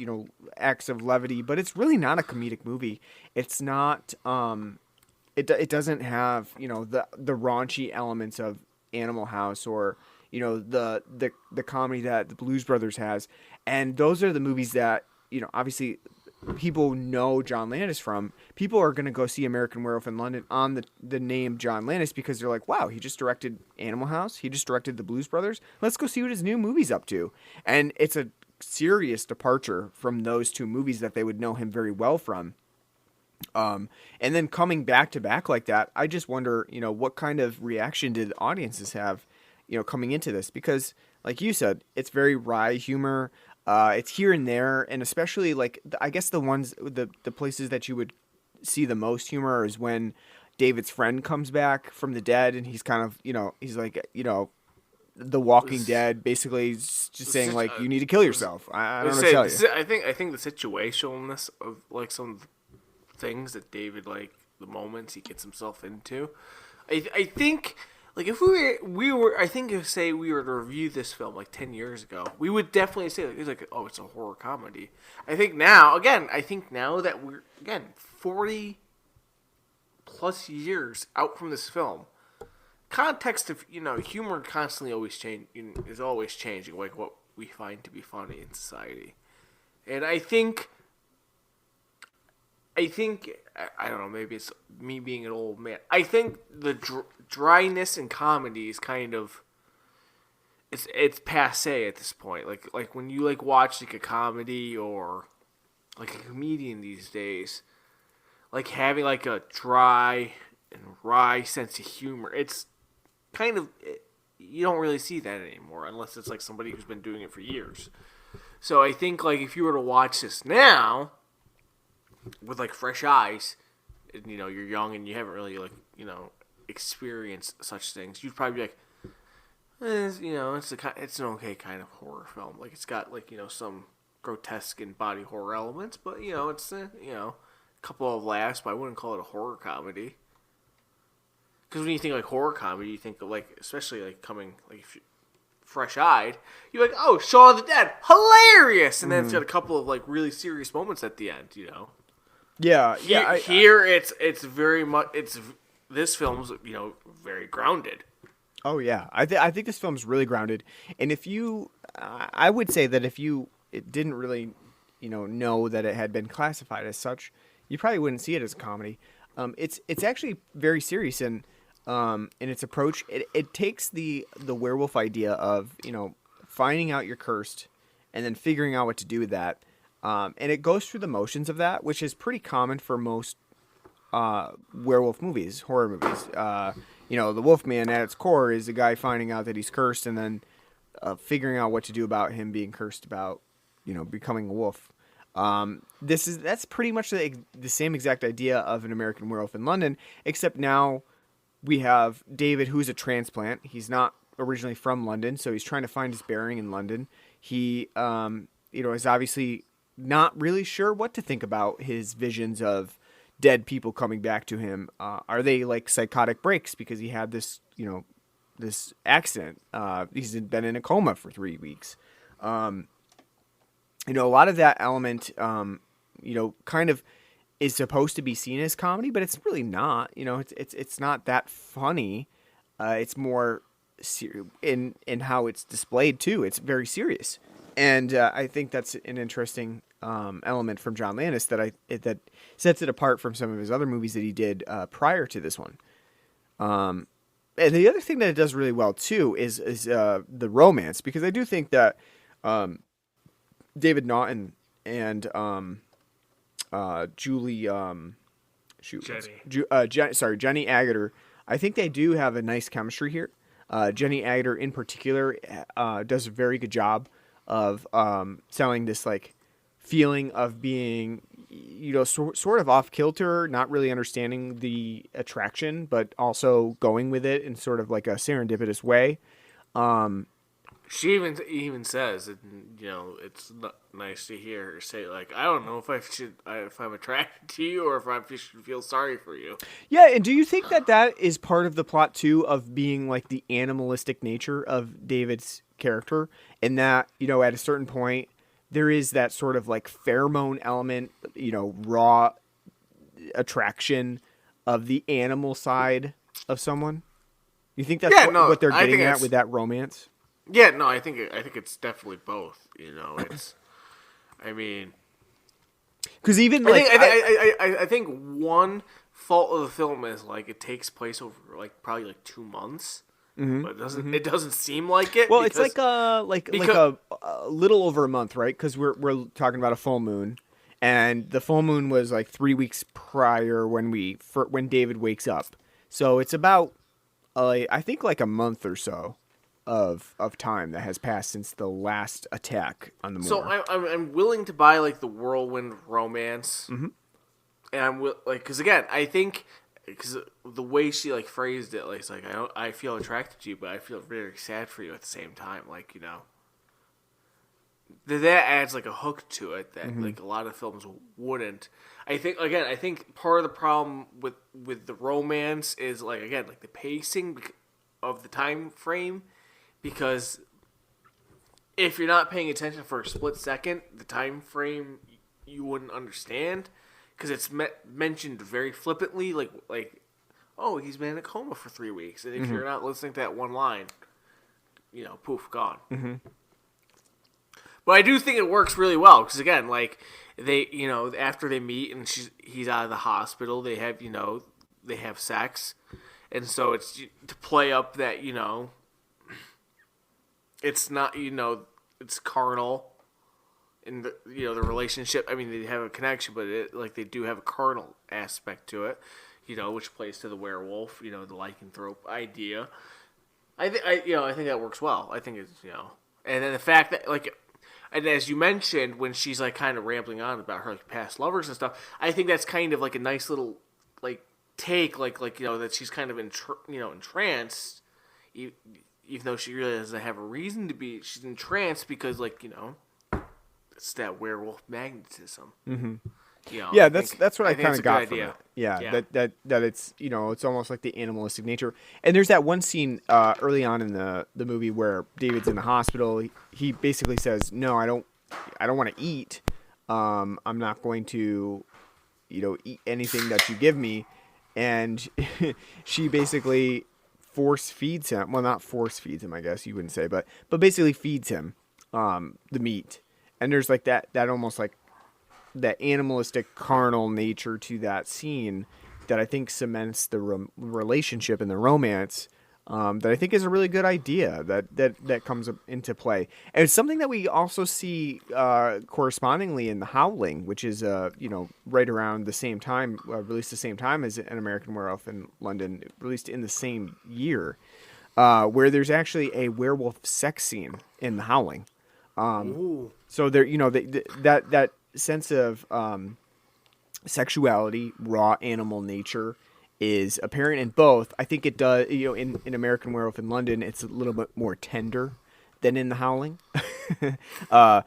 acts of levity, but it's really not a comedic movie. It's not, it doesn't have, the raunchy elements of Animal House or, the comedy that the Blues Brothers has. And those are the movies that, obviously people know John Landis from. People are going to go see American Werewolf in London on the name John Landis because they're like, wow, he just directed Animal House. He just directed the Blues Brothers. Let's go see what his new movie's up to. And it's a serious departure from those two movies that they would know him very well from. And then coming back to back like that, I just wonder, what kind of reaction did audiences have, coming into this? Because, like you said, it's very wry humor. It's here and there, and especially like I guess the places that you would see the most humor is when David's friend comes back from the dead, and he's kind of, he's like, the Walking Dead, basically just saying like, you need to kill yourself. I don't know what to tell you. I think the situationalness of like some of the things that David, like the moments he gets himself into, I think like if say we were to review this film like 10 years ago, we would definitely say like oh, it's a horror comedy. I think now that we're 40 plus years out from this film, context of humor constantly is always changing, like what we find to be funny in society. And I think I don't know, maybe it's me being an old man. I think the dryness in comedy is kind of it's passé at this point. Like when you like watch like a comedy or like a comedian these days, like having like a dry and wry sense of humor, it's kind of, you don't really see that anymore unless it's like somebody who's been doing it for years. So I think like if you were to watch this now with like fresh eyes, and you're young and you haven't really like experienced such things, you'd probably be like, it's an okay kind of horror film. Like it's got like some grotesque and body horror elements, but it's a couple of laughs, but I wouldn't call it a horror comedy. Because when you think like horror comedy, you think of like, especially like coming like fresh-eyed, you're like, oh, Shaun of the Dead, hilarious, and then it's got a couple of like really serious moments at the end, Yeah, it's very much this film's very grounded. Oh yeah, I think this film's really grounded, and if you, I would say that if you didn't really, know that it had been classified as such, you probably wouldn't see it as a comedy. It's actually very serious in its approach. It takes the werewolf idea of finding out you're cursed, and then figuring out what to do with that. And it goes through the motions of that, which is pretty common for most werewolf movies, horror movies. The Wolfman at its core is a guy finding out that he's cursed, and then figuring out what to do about him being cursed, about becoming a wolf. That's pretty much the same exact idea of An American Werewolf in London, except now we have David, who's a transplant. He's not originally from London, so he's trying to find his bearing in London. He, is obviously not really sure what to think about his visions of dead people coming back to him. Are they like psychotic breaks because he had this, this accident? He's been in a coma for 3 weeks. A lot of that element, kind of is supposed to be seen as comedy, but it's really not. It's not that funny. It's more in how it's displayed too. It's very serious, and I think that's an interesting element from John Landis that sets it apart from some of his other movies that he did prior to this one. And the other thing that it does really well too is the romance, because I do think that David Naughton and Jenny Agutter, I think they do have a nice chemistry here. Jenny Agutter in particular does a very good job of selling this like feeling of being, sort of off kilter, not really understanding the attraction, but also going with it in sort of like a serendipitous way. She even says, it's nice to hear her say, like, I don't know if I'm attracted to you or if I should feel sorry for you. Yeah, and do you think that is part of the plot, too, of being, like, the animalistic nature of David's character? And that, at a certain point, there is that sort of, like, pheromone element, raw attraction of the animal side of someone? You think that's what they're getting at with that romance? Yeah, no, I think it's definitely both. It's, I mean, because even like I think one fault of the film is like it takes place over like probably like 2 months, but it doesn't seem like it. Well, because, it's like a little over a month, right? Because we're talking about a full moon, and the full moon was like 3 weeks prior when David wakes up. So it's about I think like a month or so of time that has passed since the last attack on the moor. So I'm willing to buy like the whirlwind romance, and I'm because again I think because the way she like phrased it, like it's like I feel attracted to you, but I feel very sad for you at the same time. Like that adds like a hook to it that like a lot of films wouldn't. I think part of the problem with the romance is like again like the pacing of the time frame, because if you're not paying attention for a split second, the time frame you wouldn't understand because it's mentioned very flippantly, like oh, he's been in a coma for 3 weeks, and if you're not listening to that one line, poof, gone. But I do think it works really well because again, like they, after they meet and he's out of the hospital, they have sex, and so it's to play up that it's not it's carnal in the the relationship. I mean, they have a connection, but they do have a carnal aspect to it, which plays to the werewolf, the lycanthrope idea. I think that works well. I think it's and then the fact that and as you mentioned, when she's like kind of rambling on about her like past lovers and stuff, I think that's kind of like a nice little like take, that she's kind of entranced, even though she really doesn't have a reason to be. She's entranced because it's that werewolf magnetism. Yeah, that's what I kind of got from idea. it. Yeah, that it's it's almost like the animalistic nature. And there's that one scene early on in the movie where David's in the hospital. He basically says, "No, I don't want to eat. I'm not going to, eat anything that you give me." And she basically force feeds him. Well, not force feeds him, I guess you wouldn't say, but basically feeds him the meat. And there's like that almost like that animalistic carnal nature to that scene that I think cements the relationship and the romance that I think is a really good idea that comes into play. And it's something that we also see correspondingly in The Howling, which is right around the same time, released the same time as An American Werewolf in London, released in the same year, where there's actually a werewolf sex scene in The Howling. So there, that sense of sexuality, raw animal nature is apparent in both. I think it does, in American Werewolf in London, it's a little bit more tender than in The Howling. But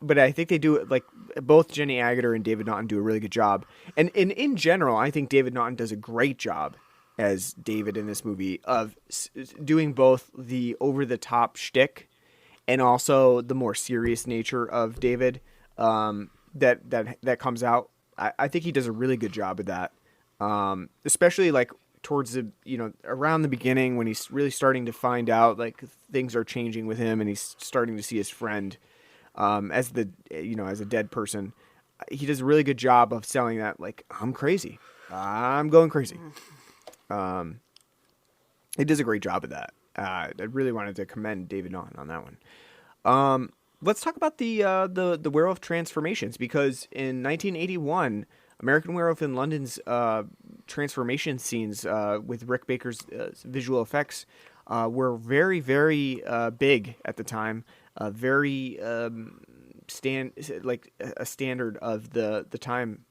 I think they do, like, both Jenny Agutter and David Naughton do a really good job. And in general, I think David Naughton does a great job as David in this movie of doing both the over-the-top shtick and also the more serious nature of David that comes out. I think he does a really good job of that, especially like towards the around the beginning when he's really starting to find out like things are changing with him and he's starting to see his friend as a dead person. He does a really good job of selling that like I'm crazy, I'm going crazy. He does a great job of that. I really wanted to commend David Naughton on that one. Let's talk about the werewolf transformations, because in 1981, American Werewolf in London's transformation scenes with Rick Baker's visual effects were very, very big at the time. Very a standard of the time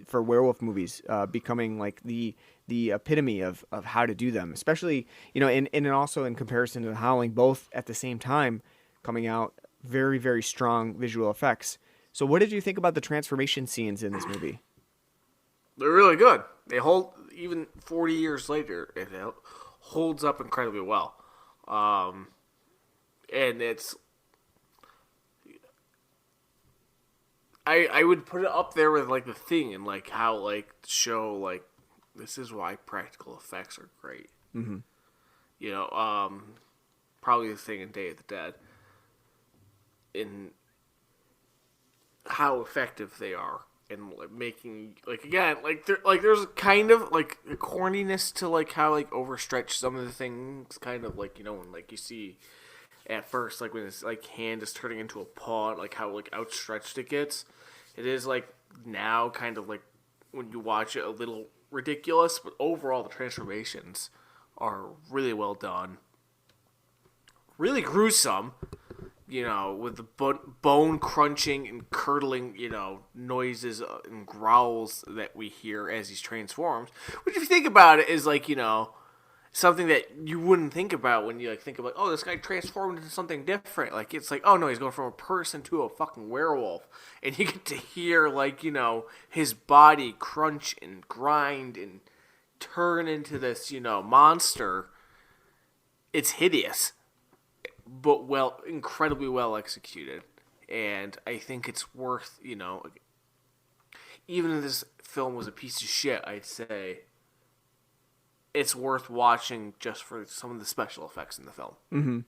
for werewolf movies, becoming like the epitome of how to do them, especially and also in comparison to The Howling, both at the same time coming out. Very, very strong visual effects. So what did you think about the transformation scenes in this movie? They're really good. They hold, even 40 years later, it holds up incredibly well. And it's... I would put it up there with, like, The Thing and, like, how, like, to show, like, this is why practical effects are great. Mm-hmm. Probably The Thing and Day of the Dead. In how effective they are and like, making like again there's kind of like a corniness to like how like overstretched some of the things kind of like when like you see at first like when his like hand is turning into a paw, like how like outstretched it gets. It is like now kind of like when you watch it a little ridiculous, but overall the transformations are really well done, really gruesome. With the bone crunching and curdling, noises and growls that we hear as he's transformed. Which, if you think about it, is like, something that you wouldn't think about when you like think of like, oh, this guy transformed into something different. Like, it's like, oh no, he's going from a person to a fucking werewolf. And you get to hear like, his body crunch and grind and turn into this, monster. It's hideous. But incredibly well executed, and I think it's worth, even if this film was a piece of shit, I'd say it's worth watching just for some of the special effects in the film,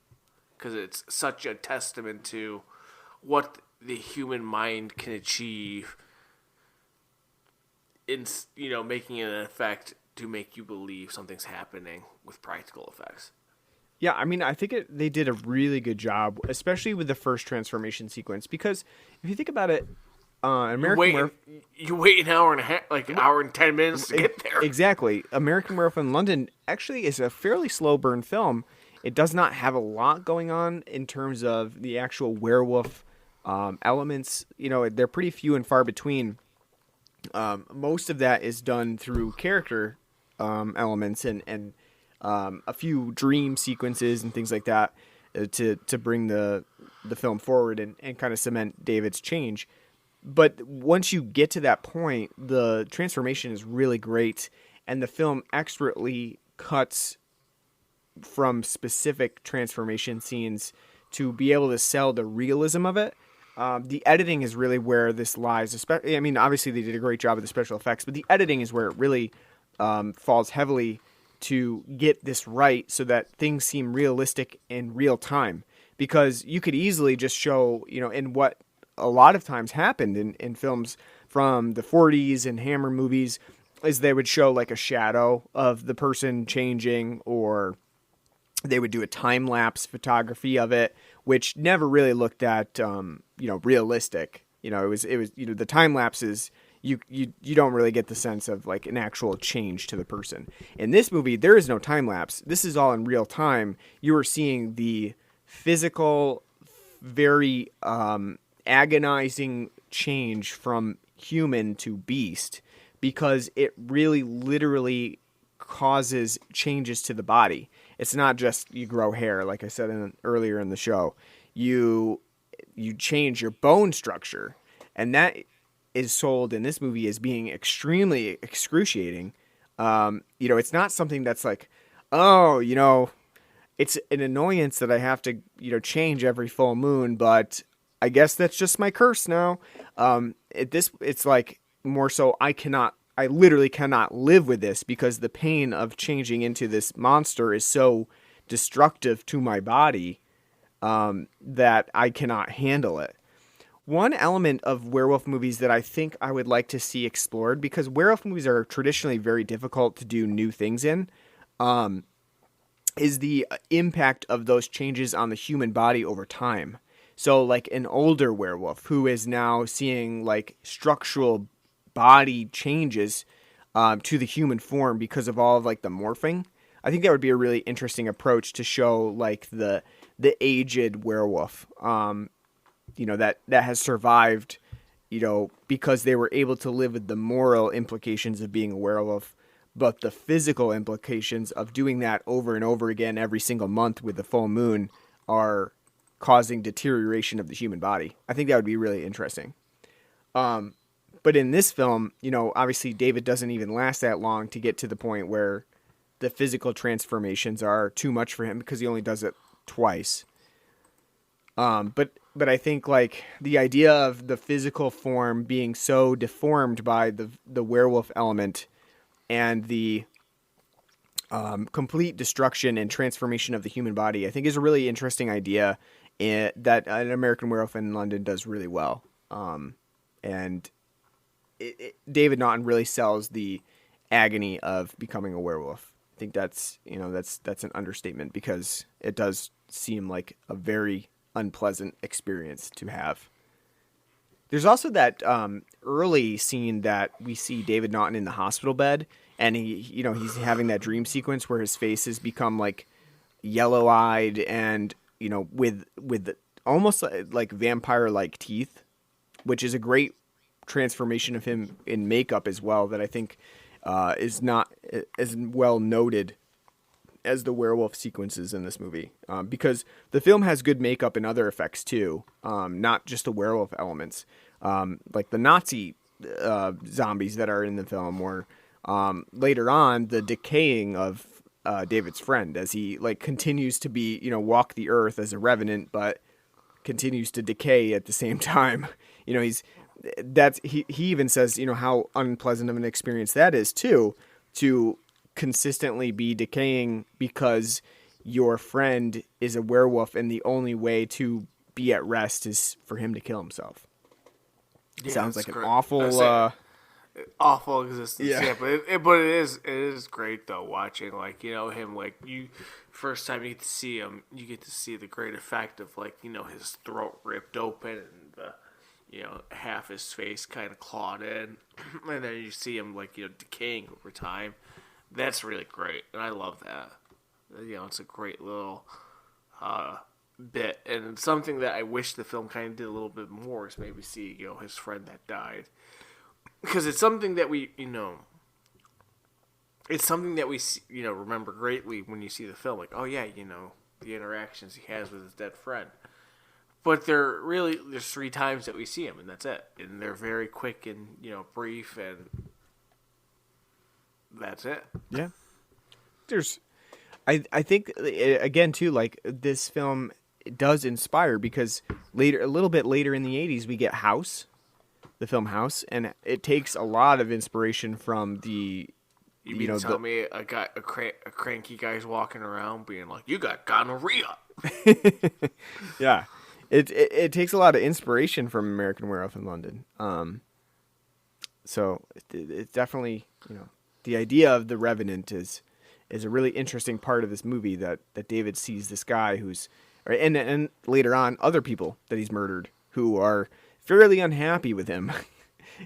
because it's such a testament to what the human mind can achieve in making an effect to make you believe something's happening with practical effects. Yeah, I mean, I think they did a really good job, especially with the first transformation sequence. Because if you think about it, you wait an hour and a half, like an hour and 10 minutes to get there. Exactly. American Werewolf in London actually is a fairly slow burn film. It does not have a lot going on in terms of the actual werewolf elements. They're pretty few and far between. Most of that is done through character elements and a few dream sequences and things like that to bring the film forward and kind of cement David's change. But once you get to that point, the transformation is really great, and the film expertly cuts from specific transformation scenes to be able to sell the realism of it. The editing is really where this lies. Especially, I mean, obviously they did a great job of the special effects, but the editing is where it really falls heavily to get this right so that things seem realistic in real time. Because you could easily just show, in what a lot of times happened in films from the 40s and Hammer movies, is they would show like a shadow of the person changing, or they would do a time-lapse photography of it, which never really looked at, realistic. It was the time-lapses, you don't really get the sense of like an actual change to the person. In this movie, there is no time-lapse. This is all in real time. You are seeing the physical, very agonizing change from human to beast, because it really literally causes changes to the body. It's not just you grow hair, like I said earlier in the show. You change your bone structure, and that is sold in this movie as being extremely excruciating. It's not something that's like, it's an annoyance that I have to, change every full moon, but I guess that's just my curse now. It's like more so I literally cannot live with this, because the pain of changing into this monster is so destructive to my body that I cannot handle it. One element of werewolf movies that I think I would like to see explored, because werewolf movies are traditionally very difficult to do new things in, is the impact of those changes on the human body over time. So like an older werewolf who is now seeing like structural body changes to the human form because of all of like the morphing. I think that would be a really interesting approach to show like the aged werewolf, that has survived, because they were able to live with the moral implications of being a werewolf, but the physical implications of doing that over and over again every single month with the full moon are causing deterioration of the human body. I think that would be really interesting. But in this film, obviously David doesn't even last that long to get to the point where the physical transformations are too much for him, because he only does it twice. But I think like the idea of the physical form being so deformed by the werewolf element and the complete destruction and transformation of the human body, I think is a really interesting idea that An American Werewolf in London does really well. And David Naughton really sells the agony of becoming a werewolf. I think that's an understatement, because it does seem like a very unpleasant experience to have. There's also that early scene that we see David Naughton in the hospital bed, and he's having that dream sequence where his face has become like yellow-eyed and with almost like vampire-like teeth, which is a great transformation of him in makeup as well, that I think is not as well noted as the werewolf sequences in this movie, because the film has good makeup and other effects too, not just the werewolf elements, like the Nazi zombies that are in the film, or later on the decaying of David's friend as he continues to be walk the earth as a revenant, but continues to decay at the same time. He even says how unpleasant of an experience that is too, to consistently be decaying because your friend is a werewolf and the only way to be at rest is for him to kill himself. Yeah, sounds like great. an awful awful existence. Yeah. But it is great though, watching him, you first time you get to see him, you get to see the great effect of his throat ripped open and the half his face kind of clawed in, and then you see him decaying over time. That's really great, and I love that. It's a great little bit, and it's something that I wish the film kind of did a little bit more, is maybe see his friend that died, because it's something that we remember greatly when you see the film, like, oh yeah, the interactions he has with his dead friend. But there's 3 times that we see him, and that's it. And they're very quick and brief, and that's it. Yeah. I think again too, this film does inspire, because a little bit later in the 80s we get House, the film House, and it takes a lot of inspiration from the. You mean to tell me a cranky guy's walking around being like, "You got gonorrhea"? Yeah. It takes a lot of inspiration from American Werewolf in London. So it's definitely, the idea of the Revenant is a really interesting part of this movie, that David sees this guy and later on other people that he's murdered who are fairly unhappy with him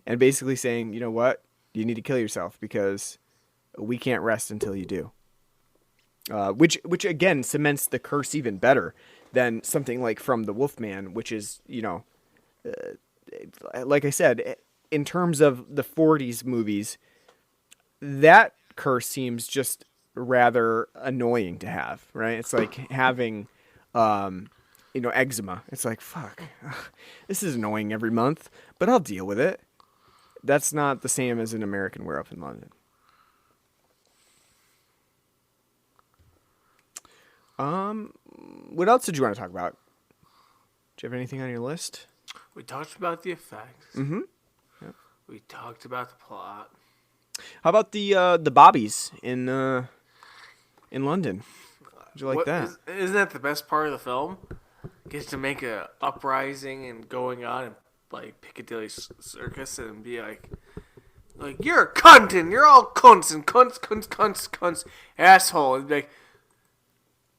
and basically saying, you know what, you need to kill yourself because we can't rest until you do. Which again cements the curse even better than something like From the Wolfman, which is, like I said, in terms of the 40s movies, that curse seems just rather annoying to have, right? It's like having, eczema. It's like, fuck, this is annoying every month, but I'll deal with it. That's not the same as An American Werewolf in London. What else did you want to talk about? Do you have anything on your list? We talked about the effects. Mm-hmm. Yep. We talked about the plot. How about the Bobbies in London? Did you like that? Isn't that the best part of the film? Gets to make a uprising and going on in Piccadilly Circus and be like you're a cunt and you're all cunts and cunts, asshole, and be like,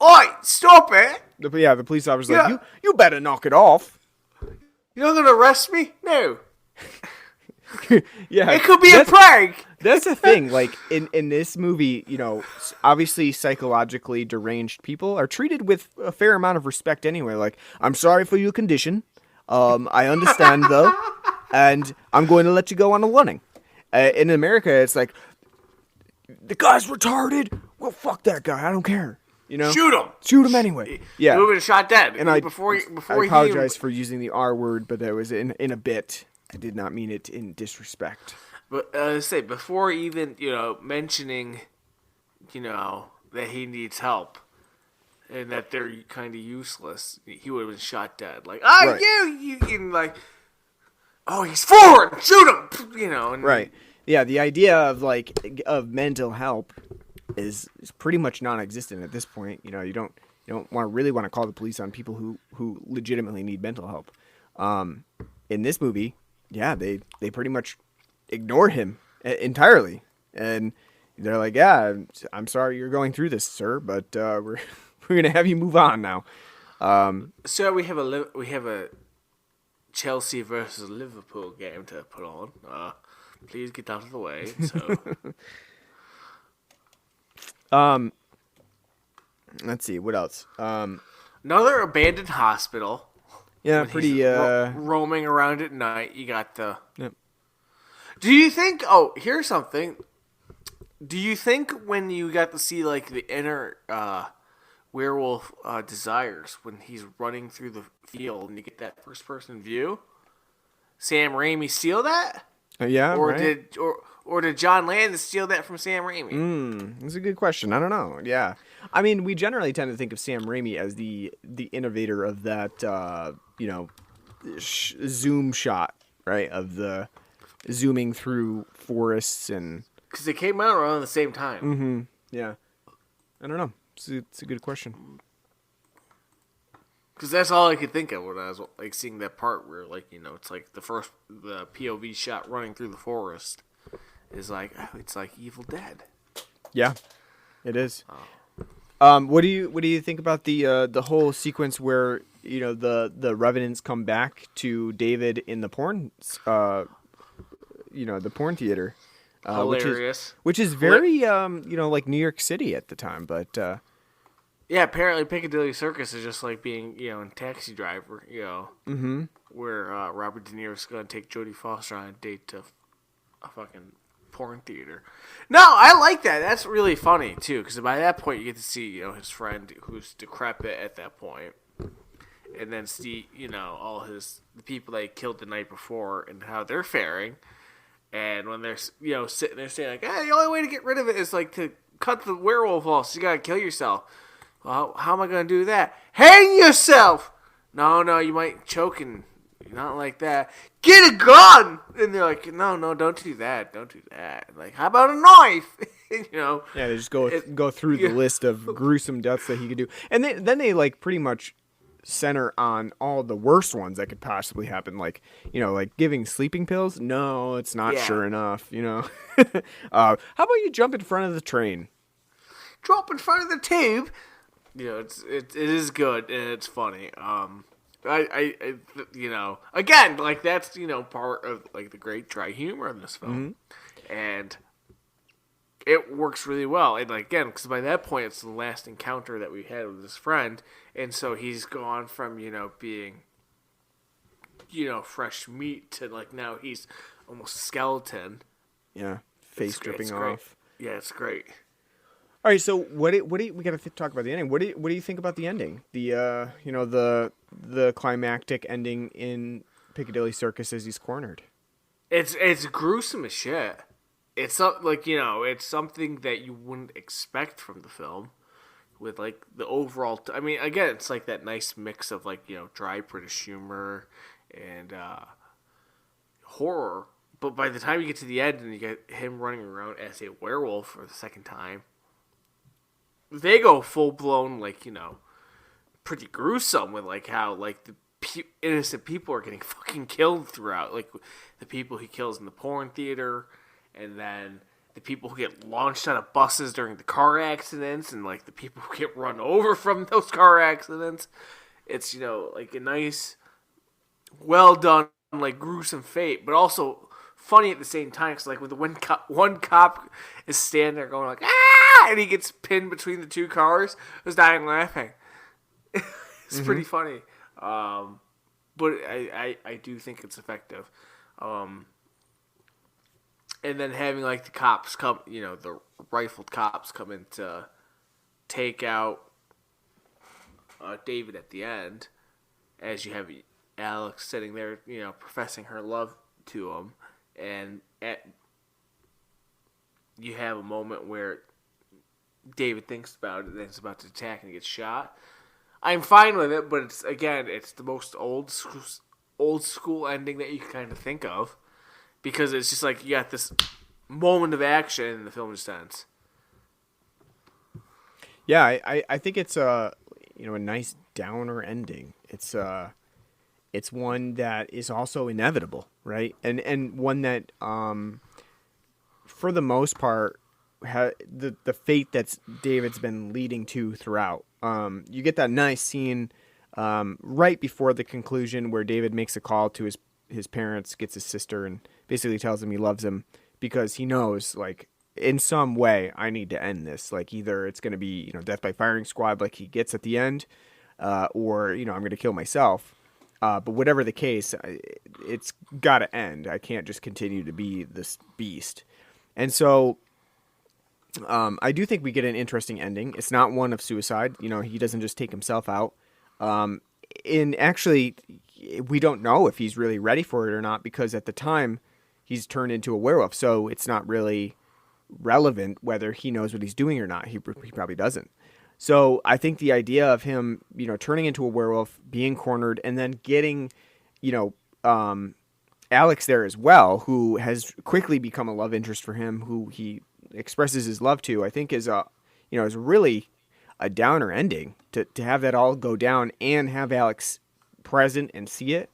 oi, stop it! The police officer's like, you better knock it off. You're not gonna arrest me? No. Yeah, it could be a prank. That's the thing. In this movie, obviously psychologically deranged people are treated with a fair amount of respect anyway. Like, I'm sorry for your condition. I understand though, and I'm going to let you go on a warning. In America, it's like, the guy's retarded. Well, fuck that guy. I don't care. Shoot him anyway. Yeah, he would have been shot dead. And I apologize for using the R word, but that was in a bit. I did not mean it in disrespect. But before even mentioning, that he needs help and that they're kind of useless, he would have been shot dead. Like, right. you oh, he's foreign, shoot him, And, right. Yeah, the idea of mental help is pretty much non-existent at this point. You don't really want to call the police on people who legitimately need mental help. In this movie, yeah, they pretty much ignore him entirely. And they're like, yeah, I'm sorry you're going through this, sir, but we're going to have you move on now. So we have a Chelsea versus Liverpool game to put on. Please get out of the way. So Let's see, what else? another abandoned hospital. Yeah, When pretty. he's roaming around at night. You got the. Yep. Do you think? Oh, here's something. Do you think when you got to see like the inner werewolf desires when he's running through the field and you get that first person view, Sam Raimi steal that? Yeah, Or right. did John Landis steal that from Sam Raimi? That's a good question. I don't know. Yeah, I mean, we generally tend to think of Sam Raimi as the innovator of that, zoom shot, right? Of the zooming through forests and. Because they came out around the same time. Mm-hmm. Yeah, I don't know. It's a good question. Because that's all I could think of when I was like seeing that part where it's like the POV shot running through the forest is like, oh, it's like Evil Dead. Yeah, it is. What do you think about the whole sequence where the revenants come back to David in the porn the porn theater, Hilarious. which is very like New York City at the time, but Yeah, apparently Piccadilly Circus is just like being, in Taxi Driver, where Robert De Niro's going to take Jodie Foster on a date to a fucking porn theater. No, I like that. That's really funny, too, because by that point you get to see, his friend who's decrepit at that point, and then see, all the people that he killed the night before and how they're faring. And when they're, sitting there saying, like, hey, the only way to get rid of it is, like, to cut the werewolf off, so you gotta kill yourself. Well, how am I going to do that? Hang yourself! No, you might choke and not like that. Get a gun! And they're like, no, don't do that. Don't do that. Like, how about a knife? Yeah, they just go through the list of gruesome deaths that he could do. And then they like pretty much center on all the worst ones that could possibly happen. Like, like giving sleeping pills. No, it's not sure enough, how about you jump in front of the train? Drop in front of the tube. It is good and it's funny. I again, like that's part of like the great dry humor in this film, and it works really well. And like, again, because by that point it's the last encounter that we had with his friend, and so he's gone from being fresh meat to like now he's almost skeleton. Yeah, face dripping off. Great. Yeah, it's great. All right, so what do you, we got to talk about the ending? What do you think about the ending? The the climactic ending in Piccadilly Circus as he's cornered. It's gruesome as shit. It's it's something that you wouldn't expect from the film, with like the overall. I mean, again, it's like that nice mix of like dry British humor and horror. But by the time you get to the end and you get him running around as a werewolf for the second time. They go full blown, like, pretty gruesome with, like, how, like, the innocent people are getting fucking killed throughout. Like, the people he kills in the porn theater, and then the people who get launched out of buses during the car accidents, and, like, the people who get run over from those car accidents. It's, like, a nice, well done, like, gruesome fate, but also funny at the same time. Cause, like, with the one cop is standing there going, like, ah! And he gets pinned between the two cars. I was dying laughing. It's pretty funny. But I do think it's effective. And then having like the cops come, the rifled cops come in to take out David at the end, as you have Alex sitting there, professing her love to him, and you have a moment where David thinks about it and is about to attack and gets shot. I'm fine with it, but it's the most old school ending that you can kind of think of, because it's just like you got this moment of action and the film just ends. Yeah, I think it's a nice downer ending. It's one that is also inevitable. right? And one that, for the most part, the fate that's David's been leading to throughout. You get that nice scene right before the conclusion where David makes a call to his parents, gets his sister, and basically tells him he loves him because he knows, like, in some way, I need to end this. Like, either it's going to be, death by firing squad like he gets at the end, or, I'm going to kill myself. But whatever the case, it's got to end. I can't just continue to be this beast. And so I do think we get an interesting ending. It's not one of suicide. He doesn't just take himself out. And actually, we don't know if he's really ready for it or not, because at the time he's turned into a werewolf. So it's not really relevant whether he knows what he's doing or not. He probably doesn't. So I think the idea of him, turning into a werewolf, being cornered, and then getting, Alex there as well, who has quickly become a love interest for him, who he expresses his love to, I think is is really a downer ending to have that all go down and have Alex present and see it.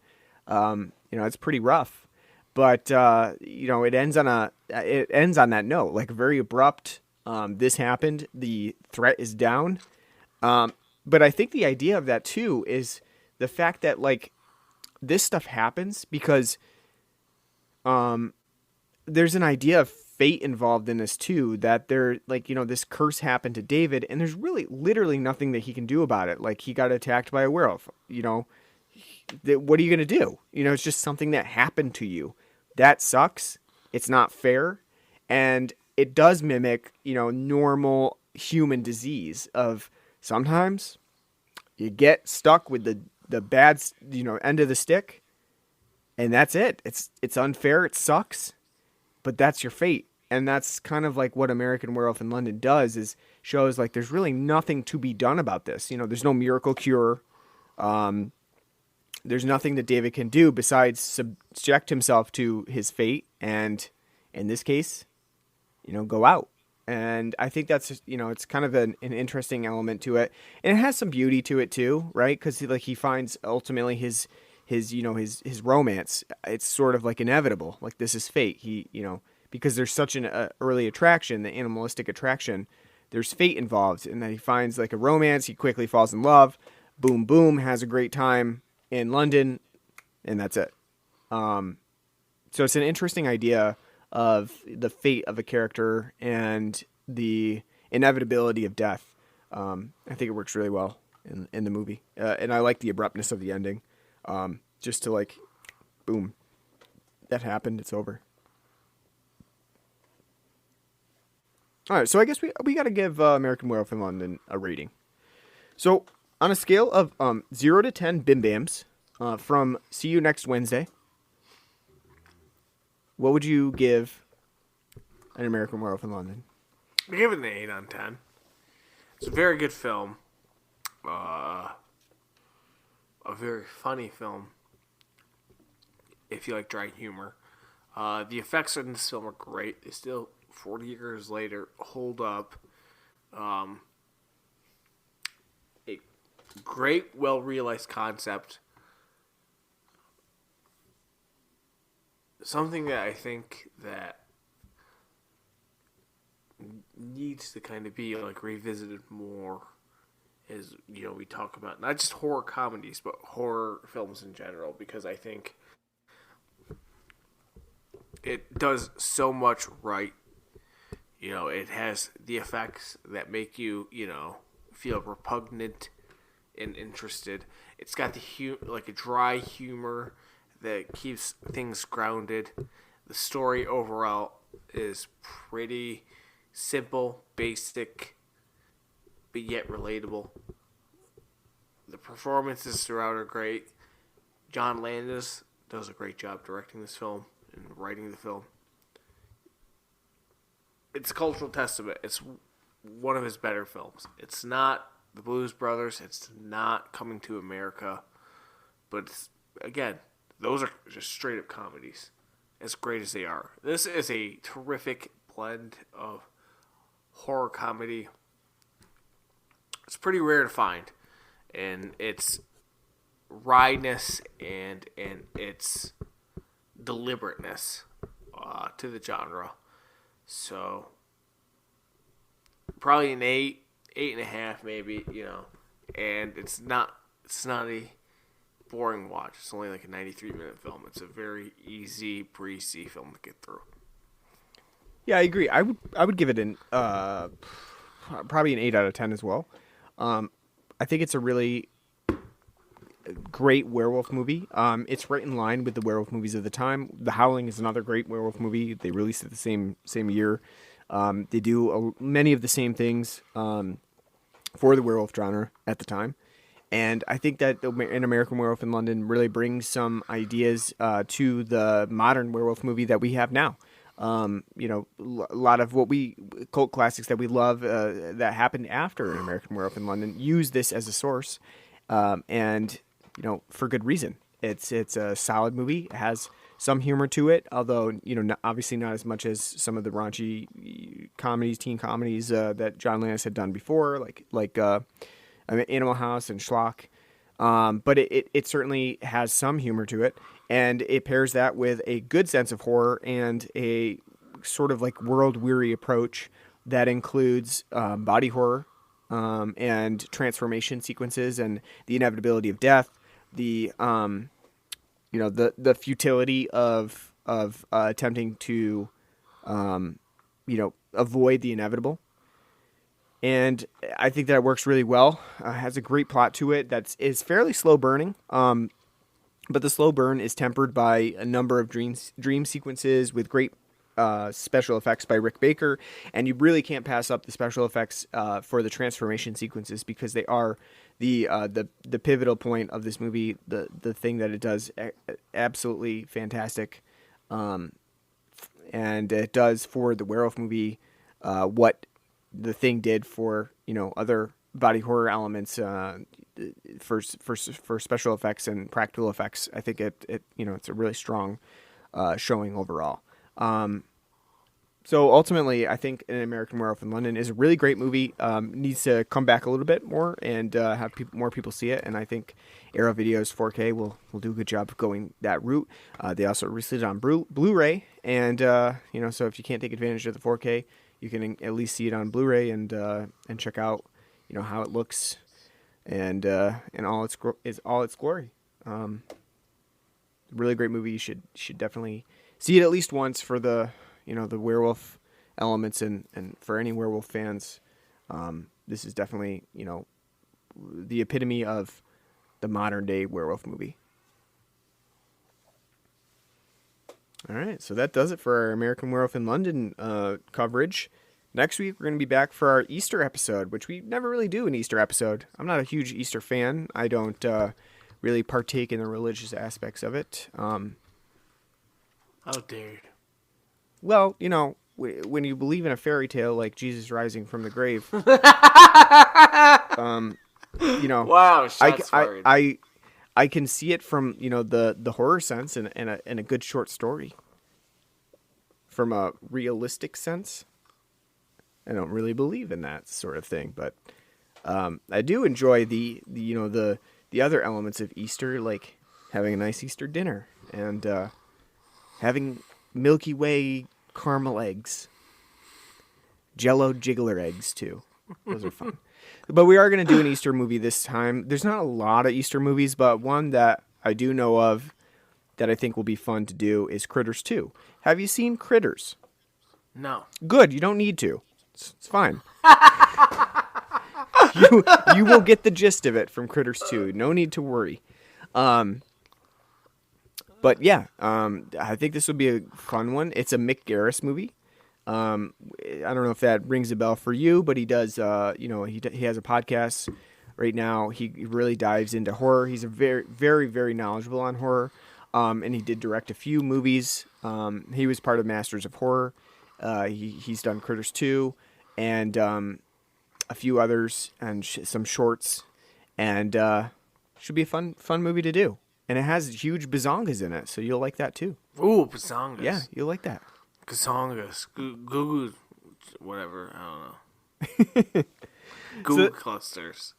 It's pretty rough, but it ends on that note, like very abrupt. This happened. The threat is down. But I think the idea of that too is the fact that, like, this stuff happens because there's an idea of fate involved in this too, that this curse happened to David and there's really literally nothing that he can do about it. Like, he got attacked by a werewolf, what are you going to do? It's just something that happened to you. That sucks. It's not fair. And it does mimic, normal human disease of sometimes you get stuck with the bad, end of the stick, and that's it. It's unfair. It sucks, but that's your fate. And that's kind of like what American Werewolf in London does, is shows like there's really nothing to be done about this. There's no miracle cure. There's nothing that David can do besides subject himself to his fate, and in this case, go out. And I think that's, it's kind of an interesting element to it. And it has some beauty to it too, right? Because he finds ultimately his romance. It's sort of like inevitable. Like, this is fate. Because there's such an early attraction, the animalistic attraction, there's fate involved. And then he finds like a romance. He quickly falls in love. Boom, boom, has a great time in London. And that's it. So it's an interesting idea of the fate of a character and the inevitability of death. I think it works really well in the movie. And I like the abruptness of the ending. Just to, like, boom, that happened, it's over. All right, so I guess we got to give American Werewolf in London a rating. So on a scale of 0 to 10 Bim Bams, from see you next Wednesday, what would you give An American Werewolf in London? I give it an 8 on 10. It's a very good film. A very funny film, if you like dry humor. The effects in this film are great. They still, 40 years later, hold up. A great, well-realized concept. Something that I think that needs to kind of be like revisited more is, we talk about not just horror comedies, but horror films in general, because I think it does so much right. It has the effects that make you, feel repugnant and interested. It's got like a dry humor that keeps things grounded. The story overall is pretty simple, basic, but yet relatable. The performances throughout are great. John Landis does a great job directing this film and writing the film. It's a cultural testament. It's one of his better films. It's not The Blues Brothers. It's not Coming to America. But it's, again, those are just straight up comedies, as great as they are. This is a terrific blend of horror comedy. It's pretty rare to find, and its wryness and its deliberateness to the genre. So probably an 8.5 maybe, and it's not a boring watch. It's only like a 93-minute film. It's a very easy, breezy film to get through. Yeah, I agree. I would give it an probably an 8 out of 10 as well. I think it's a really great werewolf movie. It's right in line with the werewolf movies of the time. The Howling is another great werewolf movie. They released it the same year. They do many of the same things for the werewolf genre at the time. And I think that An American Werewolf in London really brings some ideas to the modern werewolf movie that we have now. A lot of cult classics that we love that happened after An American Werewolf in London use this as a source, and for good reason. It's a solid movie. It has some humor to it, although obviously not as much as some of the raunchy teen comedies that John Landis had done before, like Animal House and Schlock. But it certainly has some humor to it, and it pairs that with a good sense of horror and a sort of like world-weary approach that includes body horror and transformation sequences and the inevitability of death, the futility of attempting to avoid the inevitable. And I think that it works really well. Has a great plot to it that is fairly slow burning. But the slow burn is tempered by a number of dream sequences with great special effects by Rick Baker. And you really can't pass up the special effects for the transformation sequences, because they are the pivotal point of this movie. The thing that it does absolutely fantastic. And it does for the werewolf movie what the Thing did for other body horror elements for special effects and practical effects. I think it's a really strong showing overall. So ultimately, I think An American Werewolf in London is a really great movie. Needs to come back a little bit more and have more people see it. And I think Arrow Video's 4K will do a good job of going that route. They also released it on Blu-ray, and so if you can't take advantage of the 4K, you can at least see it on Blu-ray and check out how it looks and all its glory. Really great movie. You should definitely see it at least once for the the werewolf elements and for any werewolf fans. This is definitely the epitome of the modern day werewolf movie. All right, so that does it for our American Werewolf in London coverage. Next week, we're going to be back for our Easter episode, which we never really do an Easter episode. I'm not a huge Easter fan. I don't really partake in the religious aspects of it. How dare you? Well, when you believe in a fairy tale like Jesus rising from the grave, Wow, shots fired. I can see it from the horror sense and a good short story. From a realistic sense, I don't really believe in that sort of thing, but I do enjoy the other elements of Easter, like having a nice Easter dinner and having Milky Way caramel eggs, Jell-O jiggler eggs too. Those are fun. But we are going to do an Easter movie this time. There's not a lot of Easter movies, but one that I do know of that I think will be fun to do is Critters 2. Have you seen Critters? No. Good. You don't need to. It's fine. You will get the gist of it from Critters 2. No need to worry. But yeah, I think this will be a fun one. It's a Mick Garris movie. I don't know if that rings a bell for you, but he does. He has a podcast right now. He really dives into horror. He's a very, very, very knowledgeable on horror. And he did direct a few movies. He was part of Masters of Horror. He's done Critters 2 and a few others and some shorts. And should be a fun movie to do. And it has huge bazongas in it, so you'll like that too. Ooh, bazongas. Yeah, you'll like that. Bazongas. Goo whatever. I don't know. Goo clusters.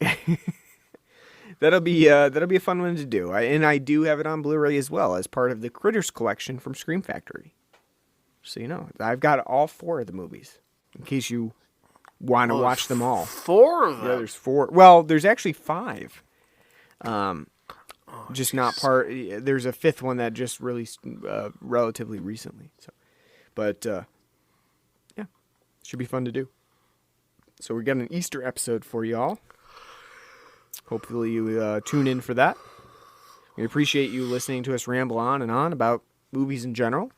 that'll be a fun one to do. And I do have it on Blu-ray as well as part of the Critters collection from Scream Factory. So you know, I've got all 4 of the movies in case you want to watch them all. 4 of them. Yeah, there's 4. Well, there's actually 5. Just not part. There's a 5th one that just released relatively recently. So, but yeah, should be fun to do. So we got an Easter episode for y'all. Hopefully you tune in for that. We appreciate you listening to us ramble on and on about movies in general.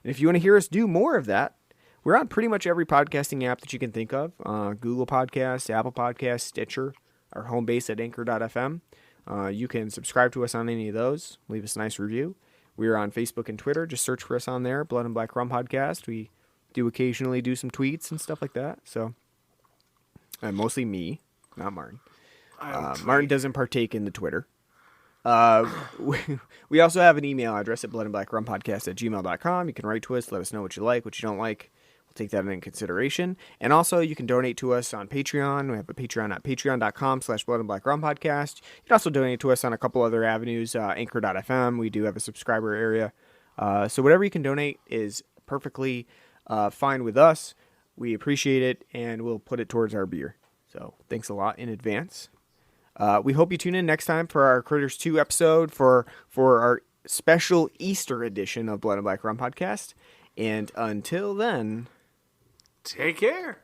And if you want to hear us do more of that, we're on pretty much every podcasting app that you can think of. Google Podcasts, Apple Podcasts, Stitcher, our home base at anchor.fm. You can subscribe to us on any of those. Leave us a nice review. We're on Facebook and Twitter. Just search for us on there, Blood and Black Rum Podcast. We do occasionally do some tweets and stuff like that. So, mostly me, not Martin. Martin doesn't partake in the Twitter. We also have an email address at bloodandblackrumpodcast@gmail.com. You can write to us, let us know what you like, what you don't like. We'll take that into consideration. And also, you can donate to us on Patreon. We have a Patreon at patreon.com/bloodandblackrumpodcast. You can also donate to us on a couple other avenues, anchor.fm. We do have a subscriber area. So whatever you can donate is perfectly fine with us. We appreciate it, and we'll put it towards our beer. So thanks a lot in advance. We hope you tune in next time for our Critters 2 episode for our special Easter edition of Blood and Black Rum Podcast. And until then, take care.